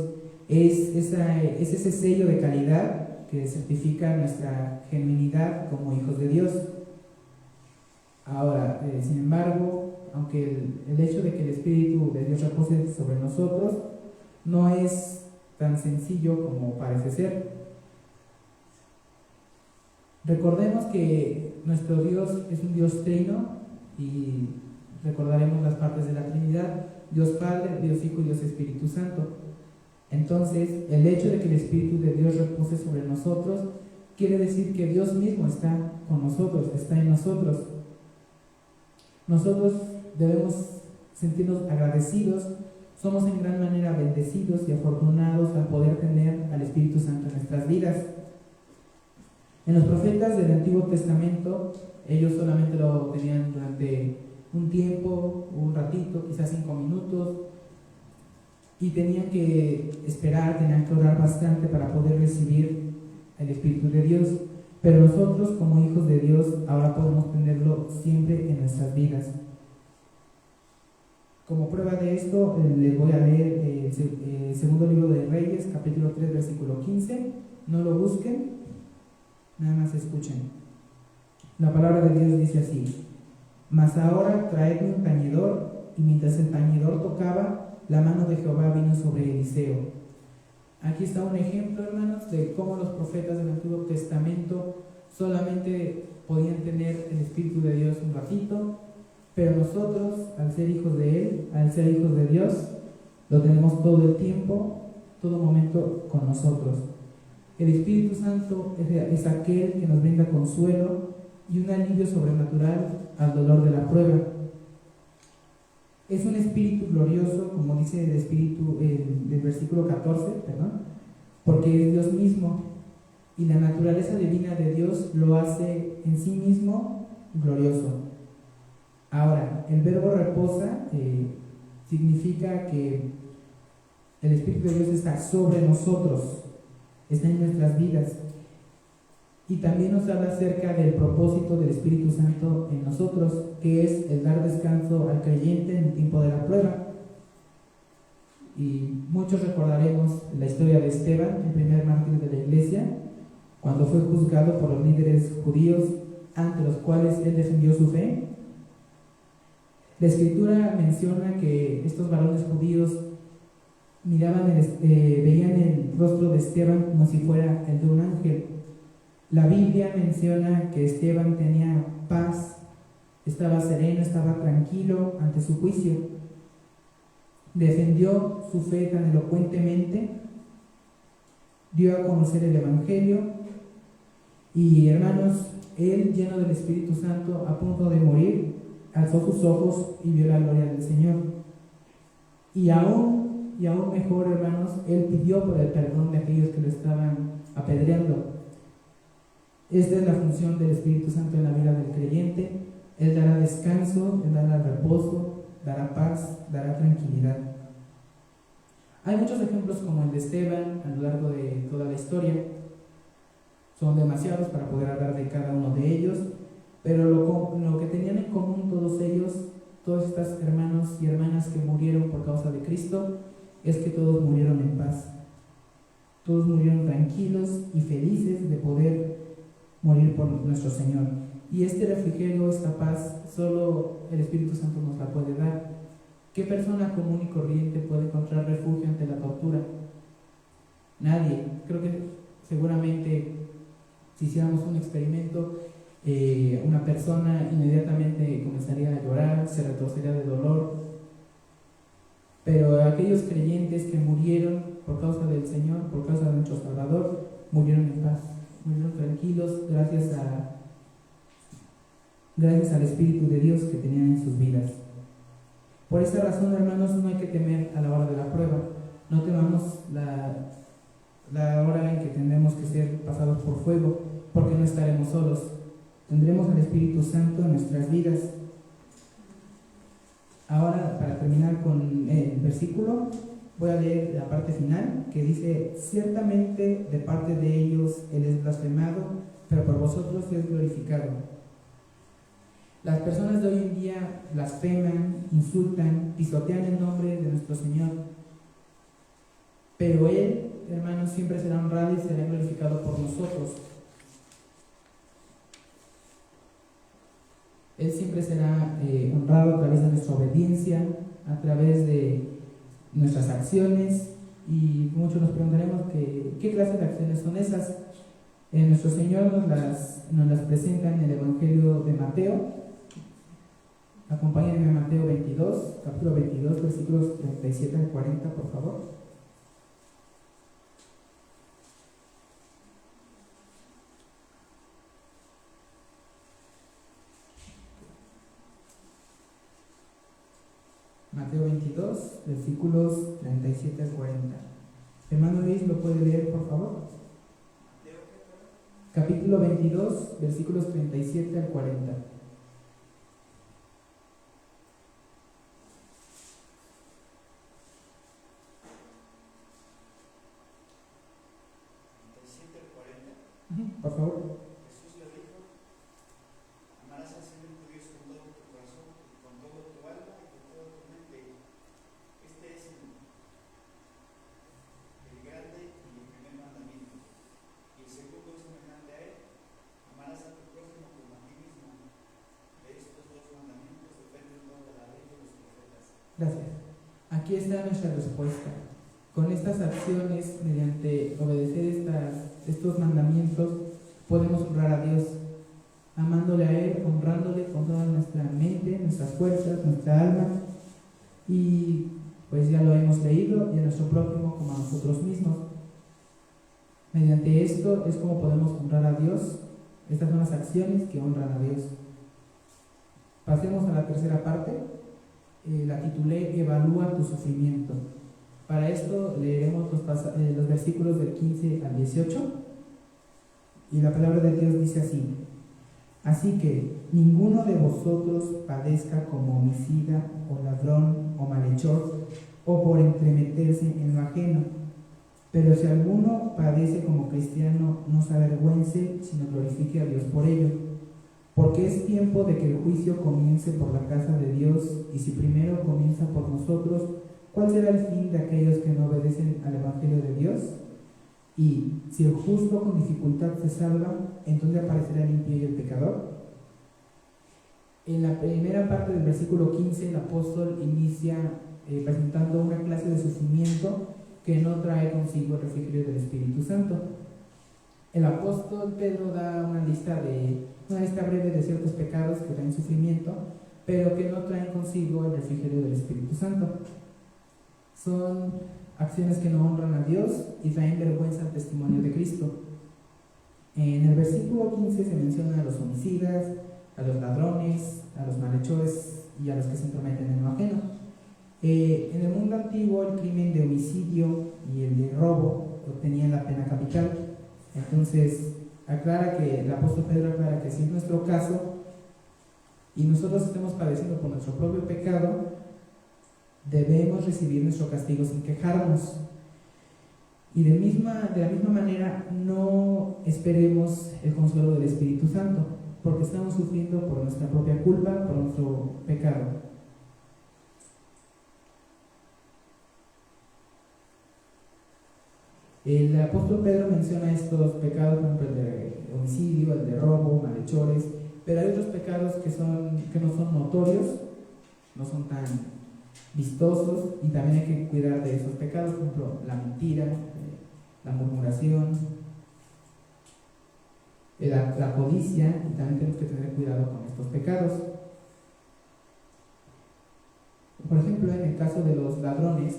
es ese sello de calidad que certifica nuestra genuinidad como hijos de Dios. Ahora, sin embargo, aunque el hecho de que el Espíritu de Dios repose sobre nosotros no es tan sencillo como parece ser. Recordemos que nuestro Dios es un Dios trino y recordaremos las partes de la Trinidad: Dios Padre, Dios Hijo y Dios Espíritu Santo. Entonces, el hecho de que el Espíritu de Dios repose sobre nosotros quiere decir que Dios mismo está con nosotros, está en nosotros. Nosotros debemos sentirnos agradecidos, somos en gran manera bendecidos y afortunados al poder tener al Espíritu Santo en nuestras vidas. En los profetas del Antiguo Testamento, ellos solamente lo tenían durante un tiempo, un ratito, quizás 5 minutos, y tenían que esperar, tenían que orar bastante para poder recibir el Espíritu de Dios. Pero nosotros, como hijos de Dios, ahora podemos tenerlo siempre en nuestras vidas. Como prueba de esto, les voy a leer el segundo libro de Reyes, capítulo 3, versículo 15. No lo busquen, nada más escuchen. La palabra de Dios dice así: mas ahora traedme un tañedor. Y mientras el tañedor tocaba, la mano de Jehová vino sobre Eliseo. Aquí está un ejemplo, hermanos, de cómo los profetas del Antiguo Testamento solamente podían tener el Espíritu de Dios un ratito, pero nosotros, al ser hijos de Él, al ser hijos de Dios, lo tenemos todo el tiempo, todo momento con nosotros. El Espíritu Santo es aquel que nos brinda consuelo y un alivio sobrenatural al dolor de la prueba. Es un espíritu glorioso, como dice el espíritu del versículo 14, porque es Dios mismo, y la naturaleza divina de Dios lo hace en sí mismo glorioso. Ahora, el verbo reposa significa que el Espíritu de Dios está sobre nosotros, está en nuestras vidas. Y también nos habla acerca del propósito del Espíritu Santo en nosotros, que es el dar descanso al creyente en el tiempo de la prueba. Y muchos recordaremos la historia de Esteban, el primer mártir de la iglesia, cuando fue juzgado por los líderes judíos ante los cuales él defendió su fe. La Escritura menciona que estos varones judíos veían el rostro de Esteban como si fuera el de un ángel. La Biblia menciona que Esteban tenía paz Estaba sereno, estaba tranquilo ante su juicio. Defendió su fe tan elocuentemente, dio a conocer el Evangelio y, hermanos, él, lleno del Espíritu Santo, a punto de morir, alzó sus ojos y vio la gloria del Señor. Y aún mejor, hermanos, él pidió por el perdón de aquellos que lo estaban apedreando. Esta es la función del Espíritu Santo en la vida del creyente. Él dará descanso, Él dará reposo, dará paz, dará tranquilidad. Hay muchos ejemplos como el de Esteban a lo largo de toda la historia. Son demasiados para poder hablar de cada uno de ellos, pero lo que tenían en común todos ellos, todos estos hermanos y hermanas que murieron por causa de Cristo, es que todos murieron en paz. Todos murieron tranquilos y felices de poder morir por nuestro Señor. Y este refrigerio, esta paz, solo el Espíritu Santo nos la puede dar. ¿Qué persona común y corriente puede encontrar refugio ante la tortura? Nadie. Creo que seguramente si hiciéramos un experimento, una persona inmediatamente comenzaría a llorar, se retorcería de dolor. Pero aquellos creyentes que murieron por causa del Señor, por causa de nuestro Salvador, murieron en paz, murieron tranquilos gracias al Espíritu de Dios que tenían en sus vidas. Por esta razón, hermanos, no hay que temer a la hora de la prueba. No temamos la hora en que tendremos que ser pasados por fuego, porque no estaremos solos. Tendremos al Espíritu Santo en nuestras vidas. Ahora, para terminar con el versículo, voy a leer la parte final que dice: ciertamente de parte de ellos Él es blasfemado, pero por vosotros es glorificado. Las personas de hoy en día blasfeman, insultan, pisotean el nombre de nuestro Señor, pero Él, hermanos, siempre será honrado y será glorificado por nosotros. Él siempre será honrado a través de nuestra obediencia, a través de nuestras acciones, y muchos nos preguntaremos qué clase de acciones son esas. Nuestro Señor nos las presenta en el Evangelio de Mateo. Acompáñenme a Mateo 22, capítulo 22, versículos 37 al 40, por favor. Mateo 22, versículos 37 al 40. Hermano Luis, ¿lo puede leer, por favor? Capítulo 22, versículos 37 al 40. Por favor. Jesús le dijo: amarás al Señor tu Dios con todo tu corazón, con todo tu alma y con toda tu mente. Este es el grande y el primer mandamiento. Y el segundo es semejante a él: amarás a tu prójimo como a ti mismo. De estos dos mandamientos dependen toda la ley de los profetas. Gracias. Aquí está nuestra respuesta. Con estas acciones, mediante obedecer estos mandamientos, podemos honrar a Dios, amándole a Él, honrándole con toda nuestra mente, nuestras fuerzas, nuestra alma, y pues ya lo hemos leído, y a nuestro prójimo como a nosotros mismos. Mediante esto es como podemos honrar a Dios. Estas son las acciones que honran a Dios. Pasemos a la tercera parte. La titulé Evalúa tu sufrimiento. Para esto leeremos los versículos del 15 al 18, y la palabra de Dios dice así: así que ninguno de vosotros padezca como homicida o ladrón o malhechor o por entremeterse en lo ajeno, pero si alguno padece como cristiano, no se avergüence, sino glorifique a Dios por ello, porque es tiempo de que el juicio comience por la casa de Dios, y si primero comienza por nosotros, ¿cuál será el fin de aquellos que no obedecen al Evangelio de Dios? Y si el justo con dificultad se salva, ¿en dónde aparecerá el impío y el pecador? En la primera parte del versículo 15, el apóstol inicia presentando una clase de sufrimiento que no trae consigo el refrigerio del Espíritu Santo. El apóstol Pedro da una lista de una lista breve de ciertos pecados que traen sufrimiento, pero que no traen consigo el refrigerio del Espíritu Santo. Son acciones que no honran a Dios y traen vergüenza al testimonio de Cristo. En el versículo 15 se menciona a los homicidas, a los ladrones, a los malhechores y a los que se entrometen en lo ajeno. En el mundo antiguo, el crimen de homicidio y el de robo obtenían la pena capital. Entonces, el apóstol Pedro aclara que si es nuestro caso y nosotros estemos padeciendo por nuestro propio pecado, debemos recibir nuestro castigo sin quejarnos. Y de la misma manera, no esperemos el consuelo del Espíritu Santo, porque estamos sufriendo por nuestra propia culpa, por nuestro pecado. El apóstol Pedro menciona estos pecados, por ejemplo, el de homicidio, el de robo, malhechores, pero hay otros pecados que no son notorios, no son tan vistosos, y también hay que cuidar de esos pecados, por ejemplo, la mentira, la murmuración, la codicia, y también tenemos que tener cuidado con estos pecados. Por ejemplo, en el caso de los ladrones,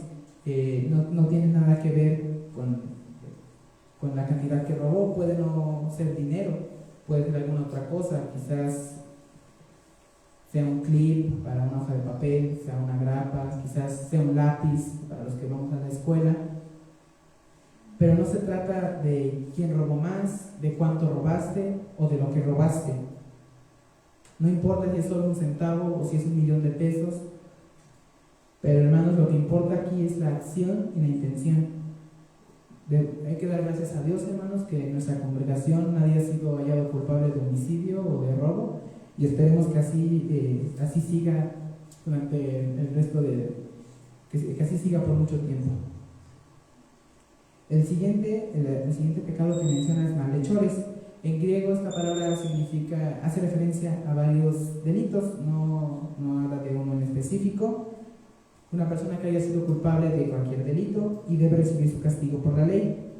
no tiene nada que ver con la cantidad que robó. Puede no ser dinero, puede ser alguna otra cosa, quizás sea un clip para una hoja de papel, sea una grapa, quizás sea un lápiz para los que vamos a la escuela. Pero no se trata de quién robó más, de cuánto robaste o de lo que robaste. No importa si es solo un centavo o si es 1,000,000 de pesos, pero hermanos, lo que importa aquí es la acción y la intención. Hay que dar gracias a Dios, hermanos, que en nuestra congregación nadie ha sido hallado culpable de homicidio o de robo, y esperemos que así siga durante el resto que así siga por mucho tiempo. El siguiente pecado que menciona es malhechores. En griego esta palabra hace referencia a varios delitos, no habla de uno en específico. Una persona que haya sido culpable de cualquier delito y debe recibir su castigo por la ley.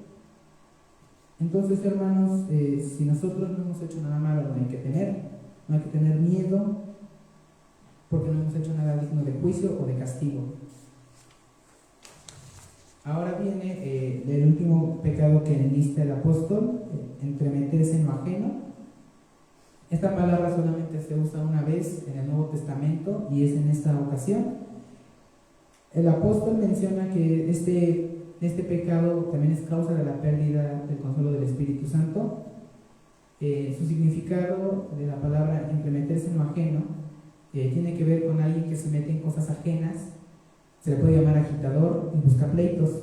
Entonces, hermanos, si nosotros no hemos hecho nada malo, no hay que tener miedo, porque no hemos hecho nada digno de juicio o de castigo. Ahora viene el último pecado que enlista el apóstol, entremeterse en lo ajeno. Esta palabra solamente se usa una vez en el Nuevo Testamento y es en esta ocasión. El apóstol menciona que este pecado también es causa de la pérdida del consuelo del Espíritu Santo. Su significado de la palabra entremeterse en lo ajeno tiene que ver con alguien que se mete en cosas ajenas. Se le puede llamar agitador y busca pleitos.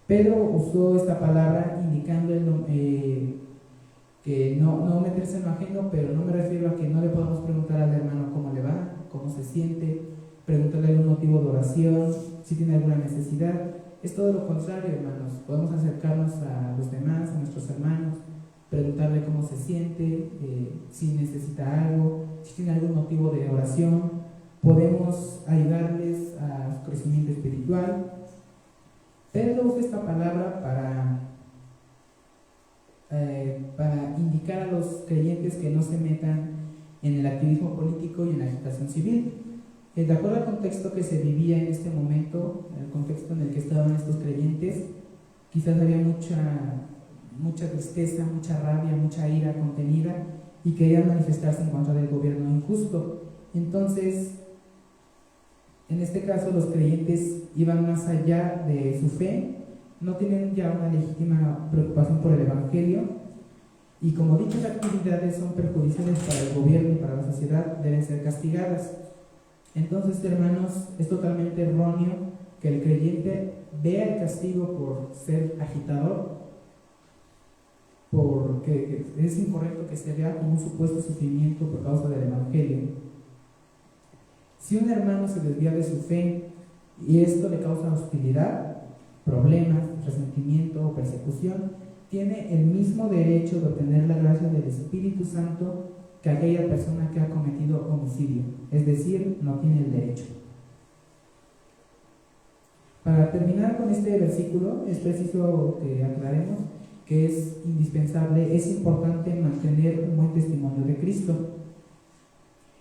Pedro usó esta palabra indicando que no meterse en lo ajeno, pero no me refiero a que no le podamos preguntar al hermano cómo le va, cómo se siente, preguntarle algún motivo de oración, si tiene alguna necesidad. Es todo lo contrario, hermanos. Podemos acercarnos a los demás, a nuestros hermanos, preguntarle cómo se siente, si necesita algo, si tiene algún motivo de oración. Podemos ayudarles a su crecimiento espiritual. Pedro usa esta palabra para indicar a los creyentes que no se metan en el activismo político y en la agitación civil. De acuerdo al contexto que se vivía en este momento, el contexto en el que estaban estos creyentes, quizás había mucha tristeza, mucha rabia, mucha ira contenida, y querían manifestarse en contra del gobierno injusto. Entonces, en este caso, los creyentes iban más allá de su fe, no tienen ya una legítima preocupación por el Evangelio, y como dichas actividades son perjudiciales para el gobierno y para la sociedad, deben ser castigadas. Entonces, hermanos, es totalmente erróneo que el creyente vea el castigo por ser agitador, porque es incorrecto que se vea como un supuesto sufrimiento por causa del Evangelio. Si un hermano se desvía de su fe y esto le causa hostilidad, problemas, resentimiento o persecución, tiene el mismo derecho de obtener la gracia del Espíritu Santo que aquella persona que ha cometido homicidio, es decir, no tiene el derecho. Para terminar con este versículo, es preciso que aclaremos que es indispensable, es importante mantener un buen testimonio de Cristo,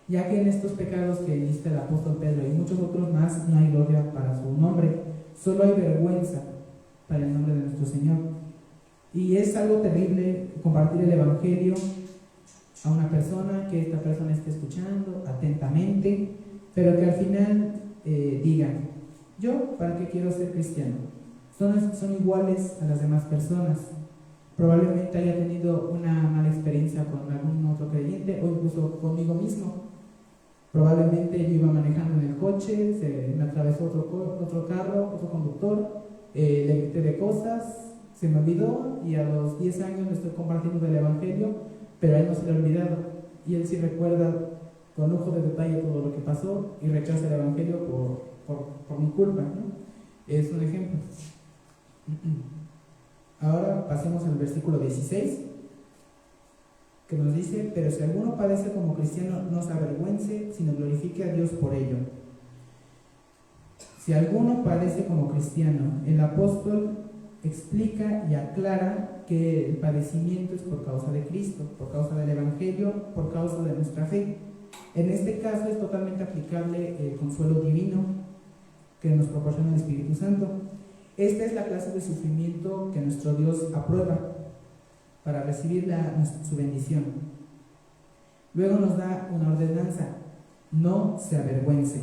ya que en estos pecados que lista el apóstol Pedro y muchos otros más no hay gloria para su nombre, solo hay vergüenza para el nombre de nuestro Señor. Y es algo terrible compartir el Evangelio a una persona, que esta persona esté escuchando atentamente, pero que al final digan: ¿yo para qué quiero ser cristiano? Son iguales a las demás personas. Probablemente haya tenido una mala experiencia con algún otro creyente o incluso conmigo mismo. Probablemente yo iba manejando en el coche, se me atravesó otro carro, otro conductor, le grité de cosas, se me olvidó, y a los 10 años le estoy compartiendo del Evangelio, pero a él no se le ha olvidado, y él sí recuerda con lujo de detalle todo lo que pasó y rechaza el Evangelio por mi culpa, ¿no? Es un ejemplo. Ahora pasemos al versículo 16, que nos dice: pero si alguno padece como cristiano, no se avergüence, sino glorifique a Dios por ello. Si alguno padece como cristiano, el apóstol explica y aclara que el padecimiento es por causa de Cristo, por causa del Evangelio, por causa de nuestra fe. En este caso es totalmente aplicable el consuelo divino que nos proporciona el Espíritu Santo. Esta es la clase de sufrimiento que nuestro Dios aprueba para recibir su bendición. Luego nos da una ordenanza: no se avergüence.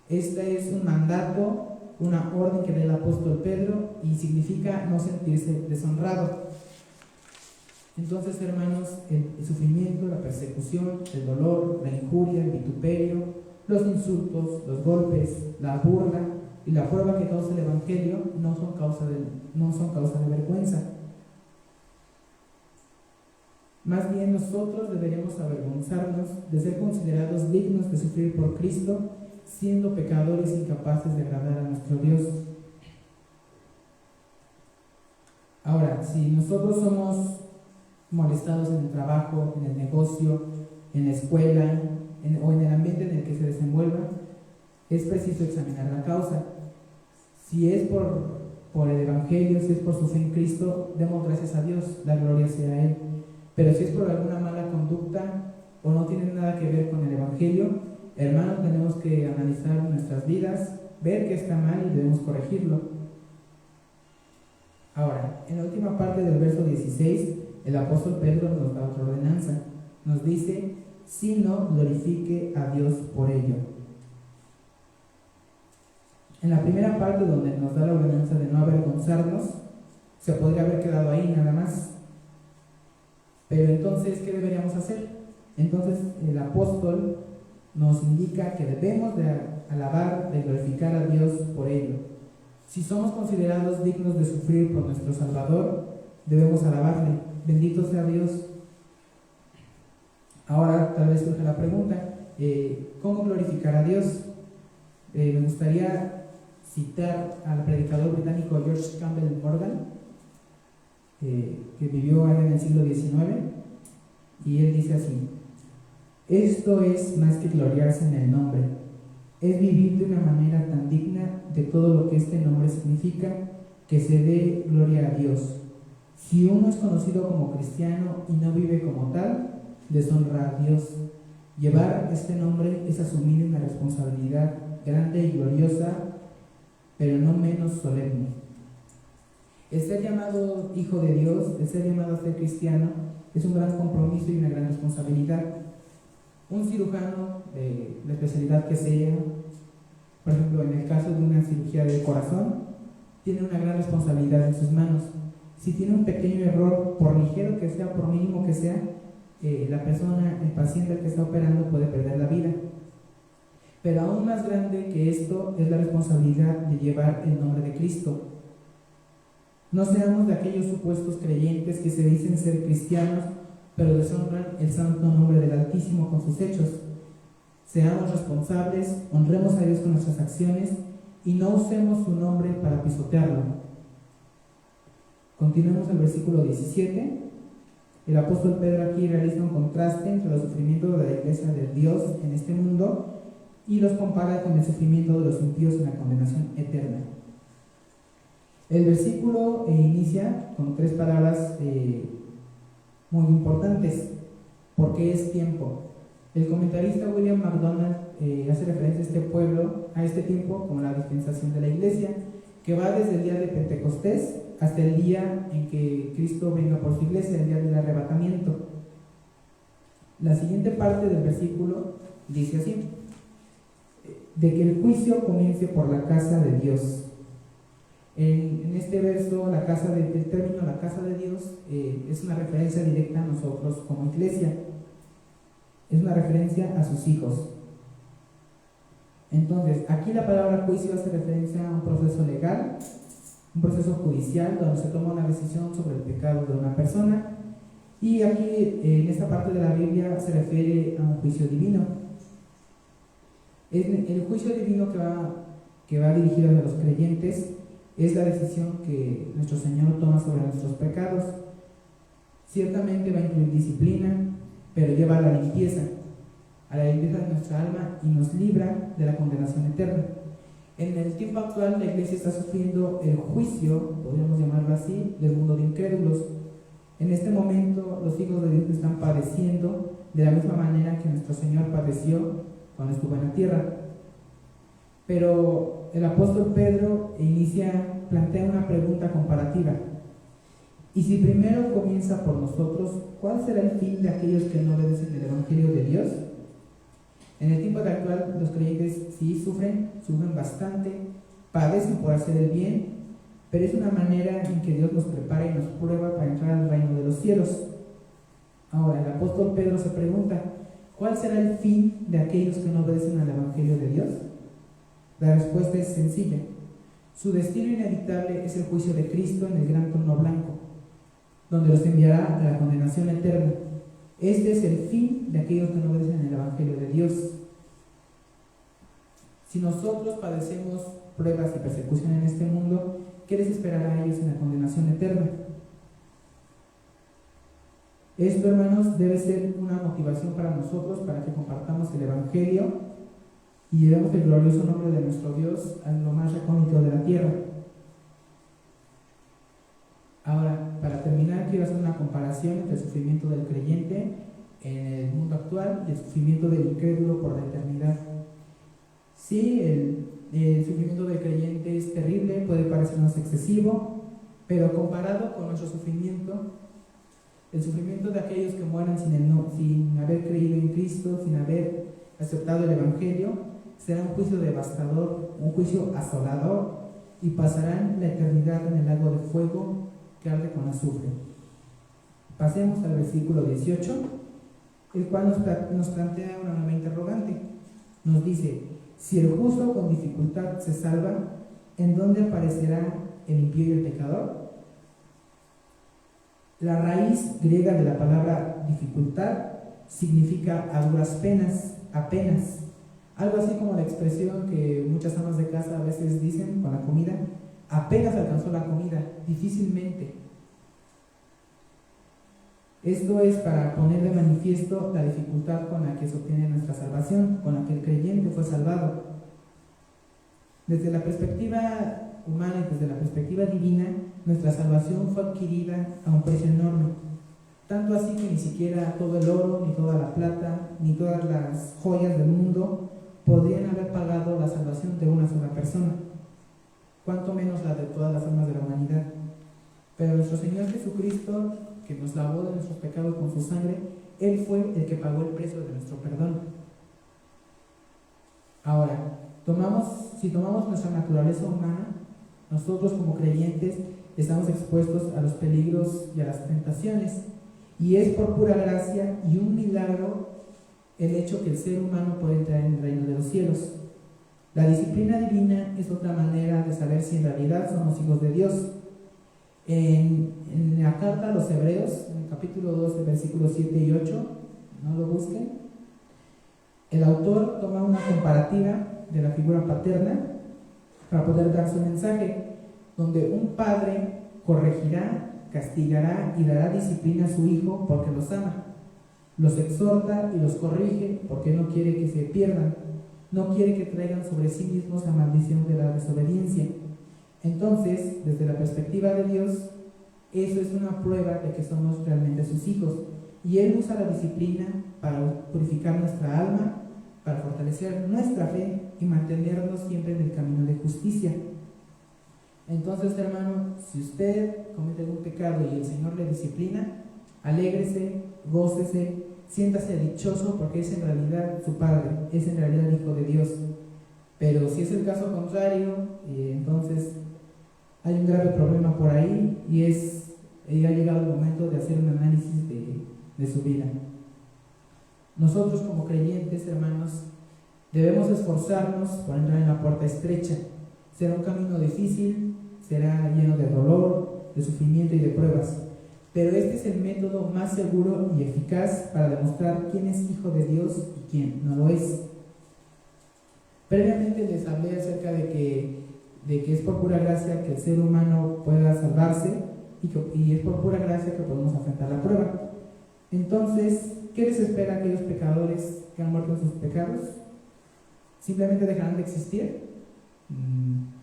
Este es un mandato, una orden que da el apóstol Pedro, y significa no sentirse deshonrado. Entonces, hermanos, el sufrimiento, la persecución, el dolor, la injuria, el vituperio, los insultos, los golpes, la burla y la prueba que causa el Evangelio no son causa de vergüenza. Más bien, nosotros deberíamos avergonzarnos de ser considerados dignos de sufrir por Cristo, siendo pecadores incapaces de agradar a nuestro Dios. Ahora, si nosotros somos molestados en el trabajo, en el negocio, en la escuela o en el ambiente en el que se desenvuelva, es preciso examinar la causa. Si es por el Evangelio, si es por su fe en Cristo, demos gracias a Dios, la gloria sea a Él. Pero si es por alguna mala conducta o no tiene nada que ver con el Evangelio, hermanos, tenemos que analizar nuestras vidas, ver que está mal y debemos corregirlo. Ahora, en la última parte del verso 16, el apóstol Pedro nos da otra ordenanza. Nos dice: sino glorifique a Dios por ello. En la primera parte, donde nos da la ordenanza de no avergonzarnos, se podría haber quedado ahí nada más. Pero entonces, ¿qué deberíamos hacer? Entonces el apóstol nos indica que debemos de alabar, de glorificar a Dios por ello. Si somos considerados dignos de sufrir por nuestro Salvador, debemos alabarle. Bendito sea Dios. Ahora tal vez surge la pregunta: ¿cómo glorificar a Dios? Me gustaría citar al predicador británico George Campbell Morgan, que vivió allá en el siglo XIX, y él dice así: esto es más que gloriarse en el nombre, es vivir de una manera tan digna de todo lo que este nombre significa, que se dé gloria a Dios. Si uno es conocido como cristiano y no vive como tal, deshonra a Dios. Llevar este nombre es asumir una responsabilidad grande y gloriosa, pero no menos solemne. El ser llamado hijo de Dios, el ser llamado a ser cristiano, es un gran compromiso y una gran responsabilidad. Un cirujano de la especialidad que sea, por ejemplo, en el caso de una cirugía del corazón, tiene una gran responsabilidad en sus manos. Si tiene un pequeño error, por ligero que sea, por mínimo que sea, la persona, el paciente al que está operando, puede perder la vida. Pero aún más grande que esto es la responsabilidad de llevar el nombre de Cristo. No seamos de aquellos supuestos creyentes que se dicen ser cristianos, pero deshonran el santo nombre del Altísimo con sus hechos. Seamos responsables, honremos a Dios con nuestras acciones y no usemos su nombre para pisotearlo. Continuemos el versículo 17. El apóstol Pedro aquí realiza un contraste entre los sufrimientos de la iglesia de Dios en este mundo y los compara con el sufrimiento de los impíos en la condenación eterna. El versículo inicia con tres palabras muy importantes, porque es tiempo. El comentarista William MacDonald hace referencia a este pueblo, a este tiempo, como la dispensación de la iglesia, que va desde el día de Pentecostés hasta el día en que Cristo venga por su iglesia, el día del arrebatamiento. La siguiente parte del versículo dice así: de que el juicio comience por la casa de Dios. En este verso, el término la casa de Dios es una referencia directa a nosotros como iglesia, es una referencia a sus hijos. Entonces, aquí la palabra juicio hace referencia a un proceso legal, un proceso judicial donde se toma una decisión sobre el pecado de una persona, y aquí en esta parte de la Biblia se refiere a un juicio divino. El juicio divino que va dirigido a los creyentes es la decisión que nuestro Señor toma sobre nuestros pecados. Ciertamente va a incluir disciplina, pero lleva a la limpieza de nuestra alma y nos libra de la condenación eterna. En el tiempo actual, la iglesia está sufriendo el juicio, podríamos llamarlo así, del mundo de incrédulos. En este momento, los hijos de Dios están padeciendo de la misma manera que nuestro Señor padeció cuando estuvo en la tierra. Pero el apóstol Pedro plantea una pregunta comparativa. Y si primero comienza por nosotros, ¿cuál será el fin de aquellos que no obedecen el Evangelio de Dios? En el tiempo actual, los creyentes sí sufren bastante, padecen por hacer el bien, pero es una manera en que Dios nos prepara y nos prueba para entrar al reino de los cielos. Ahora, el apóstol Pedro se pregunta: ¿cuál será el fin de aquellos que no obedecen al Evangelio de Dios? La respuesta es sencilla: su destino inevitable es el juicio de Cristo en el gran trono blanco, donde los enviará a la condenación eterna. Este es el fin de aquellos que no obedecen el Evangelio de Dios. Si nosotros padecemos pruebas y persecución en este mundo, ¿qué les esperará a ellos en la condenación eterna? Esto, hermanos, debe ser una motivación para nosotros, para que compartamos el Evangelio y llevemos el glorioso nombre de nuestro Dios a lo más recóndito de la tierra. Ahora, para terminar, quiero hacer una comparación entre el sufrimiento del creyente en el mundo actual y el sufrimiento del incrédulo por la eternidad. Sí, el sufrimiento del creyente es terrible, puede parecernos excesivo, pero comparado con nuestro sufrimiento, el sufrimiento de aquellos que mueran sin haber creído en Cristo, sin haber aceptado el Evangelio, será un juicio devastador, un juicio asolador, y pasarán la eternidad en el lago de fuego que arde con azufre. Pasemos al versículo 18, el cual nos plantea una nueva interrogante. Nos dice: si el justo con dificultad se salva, ¿en dónde aparecerá el impío y el pecador? La raíz griega de la palabra dificultad significa a duras penas, apenas. Algo así como la expresión que muchas amas de casa a veces dicen con la comida: apenas alcanzó la comida, difícilmente. Esto es para poner de manifiesto la dificultad con la que se obtiene nuestra salvación, con la que el creyente fue salvado. Desde la perspectiva humana y desde la perspectiva divina, nuestra salvación fue adquirida a un precio enorme. Tanto así que ni siquiera todo el oro, ni toda la plata, ni todas las joyas del mundo podrían haber pagado la salvación de una sola persona, cuanto menos la de todas las almas de la humanidad. Pero nuestro Señor Jesucristo, que nos lavó de nuestros pecados con su sangre, Él fue el que pagó el precio de nuestro perdón. Ahora, si tomamos nuestra naturaleza humana, nosotros como creyentes estamos expuestos a los peligros y a las tentaciones, y es por pura gracia y un milagro el hecho que el ser humano puede entrar en el reino de los cielos. La disciplina divina es otra manera de saber si en realidad somos hijos de Dios. En la carta a los Hebreos, en el capítulo 12, versículos 7 y 8, no lo busquen, el autor toma una comparativa de la figura paterna para poder dar su mensaje, donde un padre corregirá, castigará y dará disciplina a su hijo porque los ama. Los exhorta y los corrige porque no quiere que se pierdan, no quiere que traigan sobre sí mismos la maldición de la desobediencia. Entonces, desde la perspectiva de Dios, eso es una prueba de que somos realmente sus hijos. Y Él usa la disciplina para purificar nuestra alma, para fortalecer nuestra fe y mantenernos siempre en el camino de justicia. Entonces, hermano, si usted comete algún pecado y el Señor le disciplina, alégrese, gócese, siéntase dichoso porque es en realidad su Padre, es en realidad el Hijo de Dios. Pero si es el caso contrario, entonces hay un grave problema por ahí y ha llegado el momento de hacer un análisis de su vida. Nosotros como creyentes, hermanos, debemos esforzarnos por entrar en la puerta estrecha. Será un camino difícil, será lleno de dolor, de sufrimiento y de pruebas, pero este es el método más seguro y eficaz para demostrar quién es hijo de Dios y quién no lo es. Previamente les hablé acerca de que es por pura gracia que el ser humano pueda salvarse y es por pura gracia que podemos afrontar la prueba. Entonces, ¿qué les espera a aquellos pecadores que han muerto en sus pecados? ¿Simplemente dejarán de existir?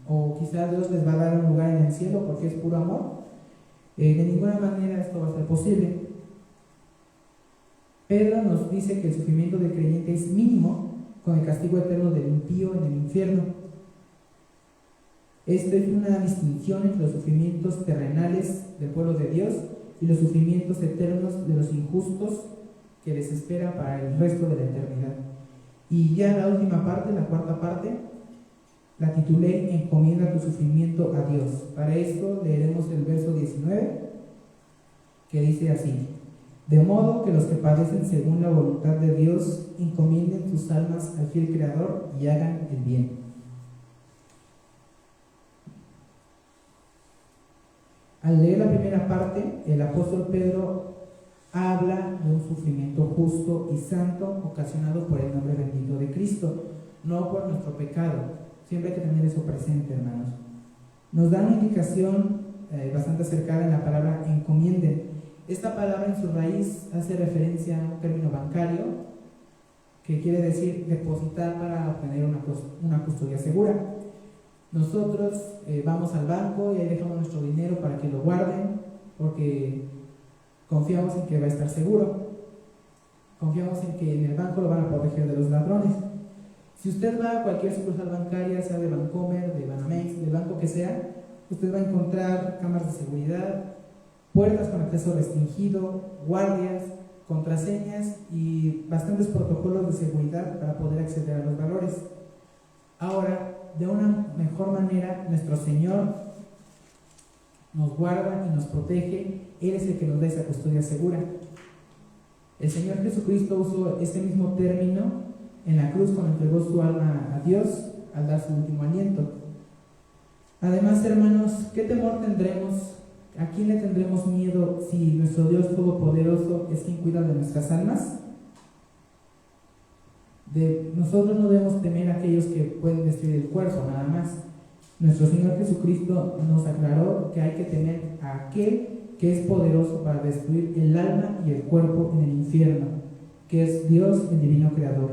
¿O quizás Dios les va a dar un lugar en el cielo porque es puro amor? De ninguna manera esto va a ser posible. Pedro nos dice que el sufrimiento del creyente es mínimo con el castigo eterno del impío en el infierno. Esto es una distinción entre los sufrimientos terrenales del pueblo de Dios y los sufrimientos eternos de los injustos que les espera para el resto de la eternidad. Y ya la última parte, la cuarta parte, la titulé Encomienda tu sufrimiento a Dios. Para esto leeremos el verso 19, que dice así: de modo que los que padecen según la voluntad de Dios encomienden sus almas al fiel Creador y hagan el bien. Al leer la primera parte, el apóstol Pedro habla de un sufrimiento justo y santo ocasionado por el nombre bendito de Cristo, no por nuestro pecado. Siempre hay que tener eso presente, hermanos. Nos da una indicación bastante acercada en la palabra encomienden. Esta palabra en su raíz hace referencia a un término bancario que quiere decir depositar para obtener una custodia segura. Nosotros vamos al banco y ahí dejamos nuestro dinero para que lo guarden porque confiamos en que va a estar seguro. Confiamos en que en el banco lo van a proteger de los ladrones. Si usted va a cualquier sucursal bancaria, sea de Bancomer, de Banamex, del banco que sea, usted va a encontrar cámaras de seguridad, puertas con acceso restringido, guardias, contraseñas y bastantes protocolos de seguridad para poder acceder a los valores. Ahora, de una mejor manera, nuestro Señor nos guarda y nos protege. Él es el que nos da esa custodia segura. El Señor Jesucristo usó este mismo término en la cruz cuando entregó su alma a Dios al dar su último aliento. Además, hermanos, ¿qué temor tendremos? ¿A quién le tendremos miedo si nuestro Dios Todopoderoso es quien cuida de nuestras almas? Nosotros no debemos temer a aquellos que pueden destruir el cuerpo, nada más. Nuestro Señor Jesucristo nos aclaró que hay que temer a aquel que es poderoso para destruir el alma y el cuerpo en el infierno, que es Dios, el divino Creador.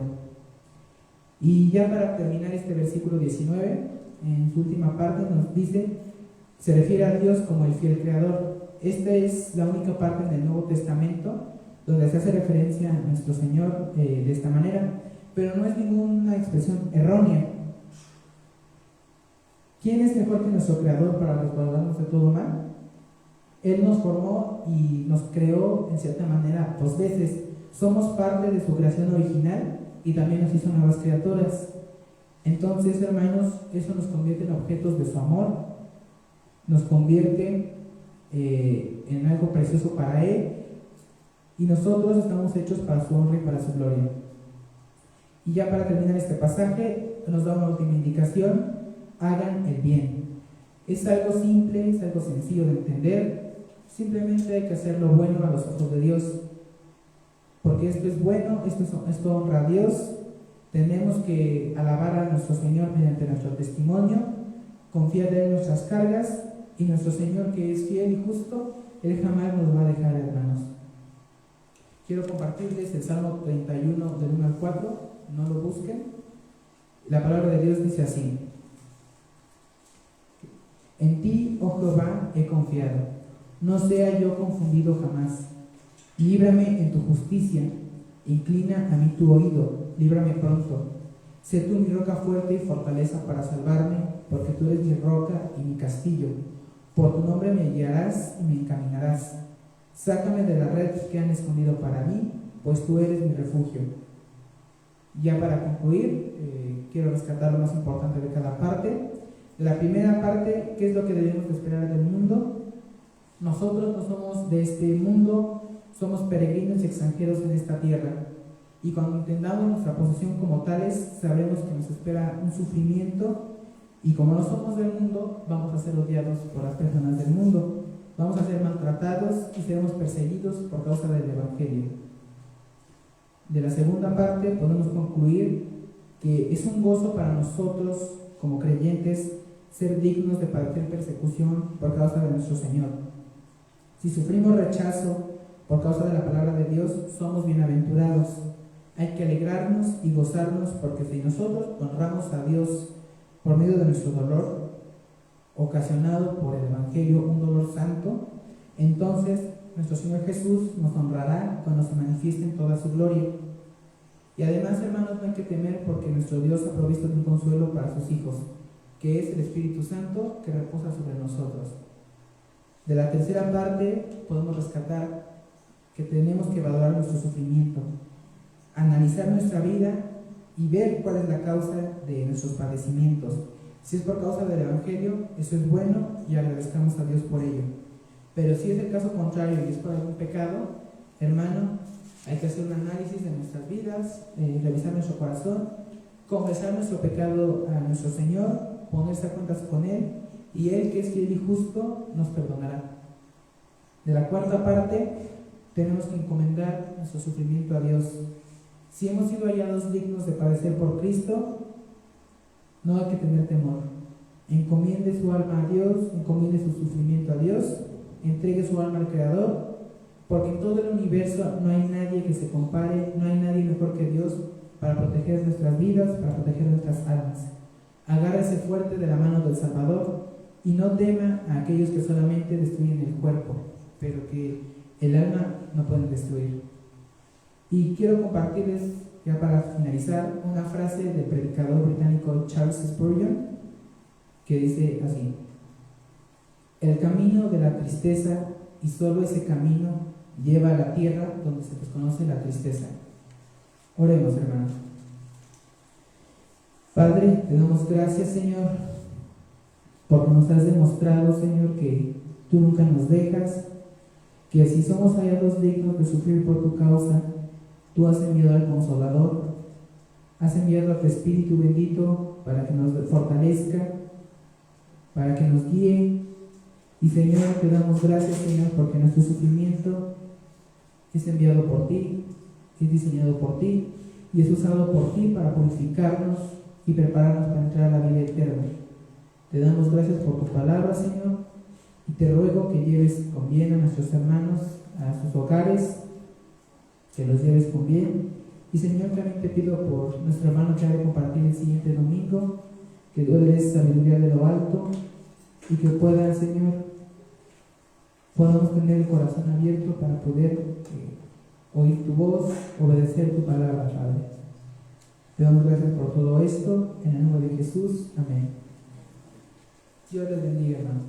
Y ya para terminar este versículo 19, en su última parte nos dice, se refiere a Dios como el fiel Creador. Esta es la única parte en el Nuevo Testamento donde se hace referencia a nuestro Señor de esta manera, pero no es ninguna expresión errónea. ¿Quién es mejor que nuestro Creador para resguardarnos de todo mal? Él nos formó y nos creó en cierta manera 2 veces. Somos parte de su creación original y también nos hizo nuevas criaturas. Entonces, hermanos, eso nos convierte en objetos de su amor, nos convierte en algo precioso para Él, y nosotros estamos hechos para su honra y para su gloria. Y ya para terminar este pasaje, nos da una última indicación: hagan el bien. Es algo simple, es algo sencillo de entender. Simplemente hay que hacer lo bueno a los ojos de Dios, porque esto es bueno, esto honra a Dios. Tenemos que alabar a nuestro Señor mediante nuestro testimonio, confiar en nuestras cargas, y nuestro Señor, que es fiel y justo, Él jamás nos va a dejar, hermanos. Quiero compartirles el Salmo 31 del 1 al 4, no lo busquen. La palabra de Dios dice así: En ti, oh Jehová, he confiado. No sea yo confundido jamás. Líbrame en tu justicia. Inclina a mí tu oído. Líbrame pronto. Sé tú mi roca fuerte y fortaleza para salvarme, porque tú eres mi roca y mi castillo. Por tu nombre me guiarás y me encaminarás. Sácame de la red que han escondido para mí, pues tú eres mi refugio. Ya para concluir, quiero rescatar lo más importante de cada parte. La primera parte, ¿qué es lo que debemos esperar del mundo? Nosotros no somos de este mundo, somos peregrinos y extranjeros en esta tierra. Y cuando entendamos nuestra posición como tales, sabremos que nos espera un sufrimiento, y como no somos del mundo, vamos a ser odiados por las personas del mundo, vamos a ser maltratados y seremos perseguidos por causa del Evangelio. De la segunda parte podemos concluir que es un gozo para nosotros como creyentes ser dignos de padecer persecución por causa de nuestro Señor. Si sufrimos rechazo por causa de la palabra de Dios, somos bienaventurados. Hay que alegrarnos y gozarnos, porque si nosotros honramos a Dios por medio de nuestro dolor, ocasionado por el Evangelio, un dolor santo, entonces nuestro Señor Jesús nos honrará cuando se manifieste en toda su gloria. Y además, hermanos, no hay que temer, porque nuestro Dios ha provisto de un consuelo para sus hijos, que es el Espíritu Santo que reposa sobre nosotros. De la tercera parte podemos rescatar que tenemos que valorar nuestro sufrimiento, analizar nuestra vida y ver cuál es la causa de nuestros padecimientos. Si es por causa del Evangelio, eso es bueno y agradezcamos a Dios por ello. Pero si es el caso contrario y es por algún pecado, hermano, hay que hacer un análisis de nuestras vidas, revisar nuestro corazón, confesar nuestro pecado a nuestro Señor, ponerse a cuentas con Él, y Él, que es fiel y justo, nos perdonará. De la cuarta parte, tenemos que encomendar nuestro sufrimiento a Dios. Si hemos sido hallados dignos de padecer por Cristo, no hay que tener temor. Encomiende su alma a Dios, encomiende su sufrimiento a Dios, entregue su alma al Creador, porque en todo el universo no hay nadie que se compare, no hay nadie mejor que Dios para proteger nuestras vidas, para proteger nuestras almas. Agárrese fuerte de la mano del Salvador y no tema a aquellos que solamente destruyen el cuerpo, pero que el alma no pueden destruir. Y quiero compartirles, ya para finalizar, una frase del predicador británico Charles Spurgeon, que dice así: el camino de la tristeza, y solo ese camino, lleva a la tierra donde se desconoce la tristeza. Oremos, hermanos. Padre, te damos gracias, Señor, porque nos has demostrado, Señor, que tú nunca nos dejas, que si somos hallados dignos de sufrir por tu causa, tú has enviado al Consolador, has enviado a tu Espíritu bendito para que nos fortalezca, para que nos guíe. Y Señor, te damos gracias, Señor, porque nuestro sufrimiento es enviado por ti, es diseñado por ti y es usado por ti para purificarnos y prepararnos para entrar a la vida eterna. Te damos gracias por tu palabra, Señor, y te ruego que lleves con bien a nuestros hermanos a sus hogares, que los lleves con bien. Y Señor, también te pido por nuestro hermano que ha de compartir el siguiente domingo, que tú le des sabiduría de lo alto y que pueda, Señor, podamos tener el corazón abierto para poder oír tu voz, obedecer tu palabra, Padre. Te damos gracias por todo esto, en el nombre de Jesús. Amén. Dios les bendiga, hermano.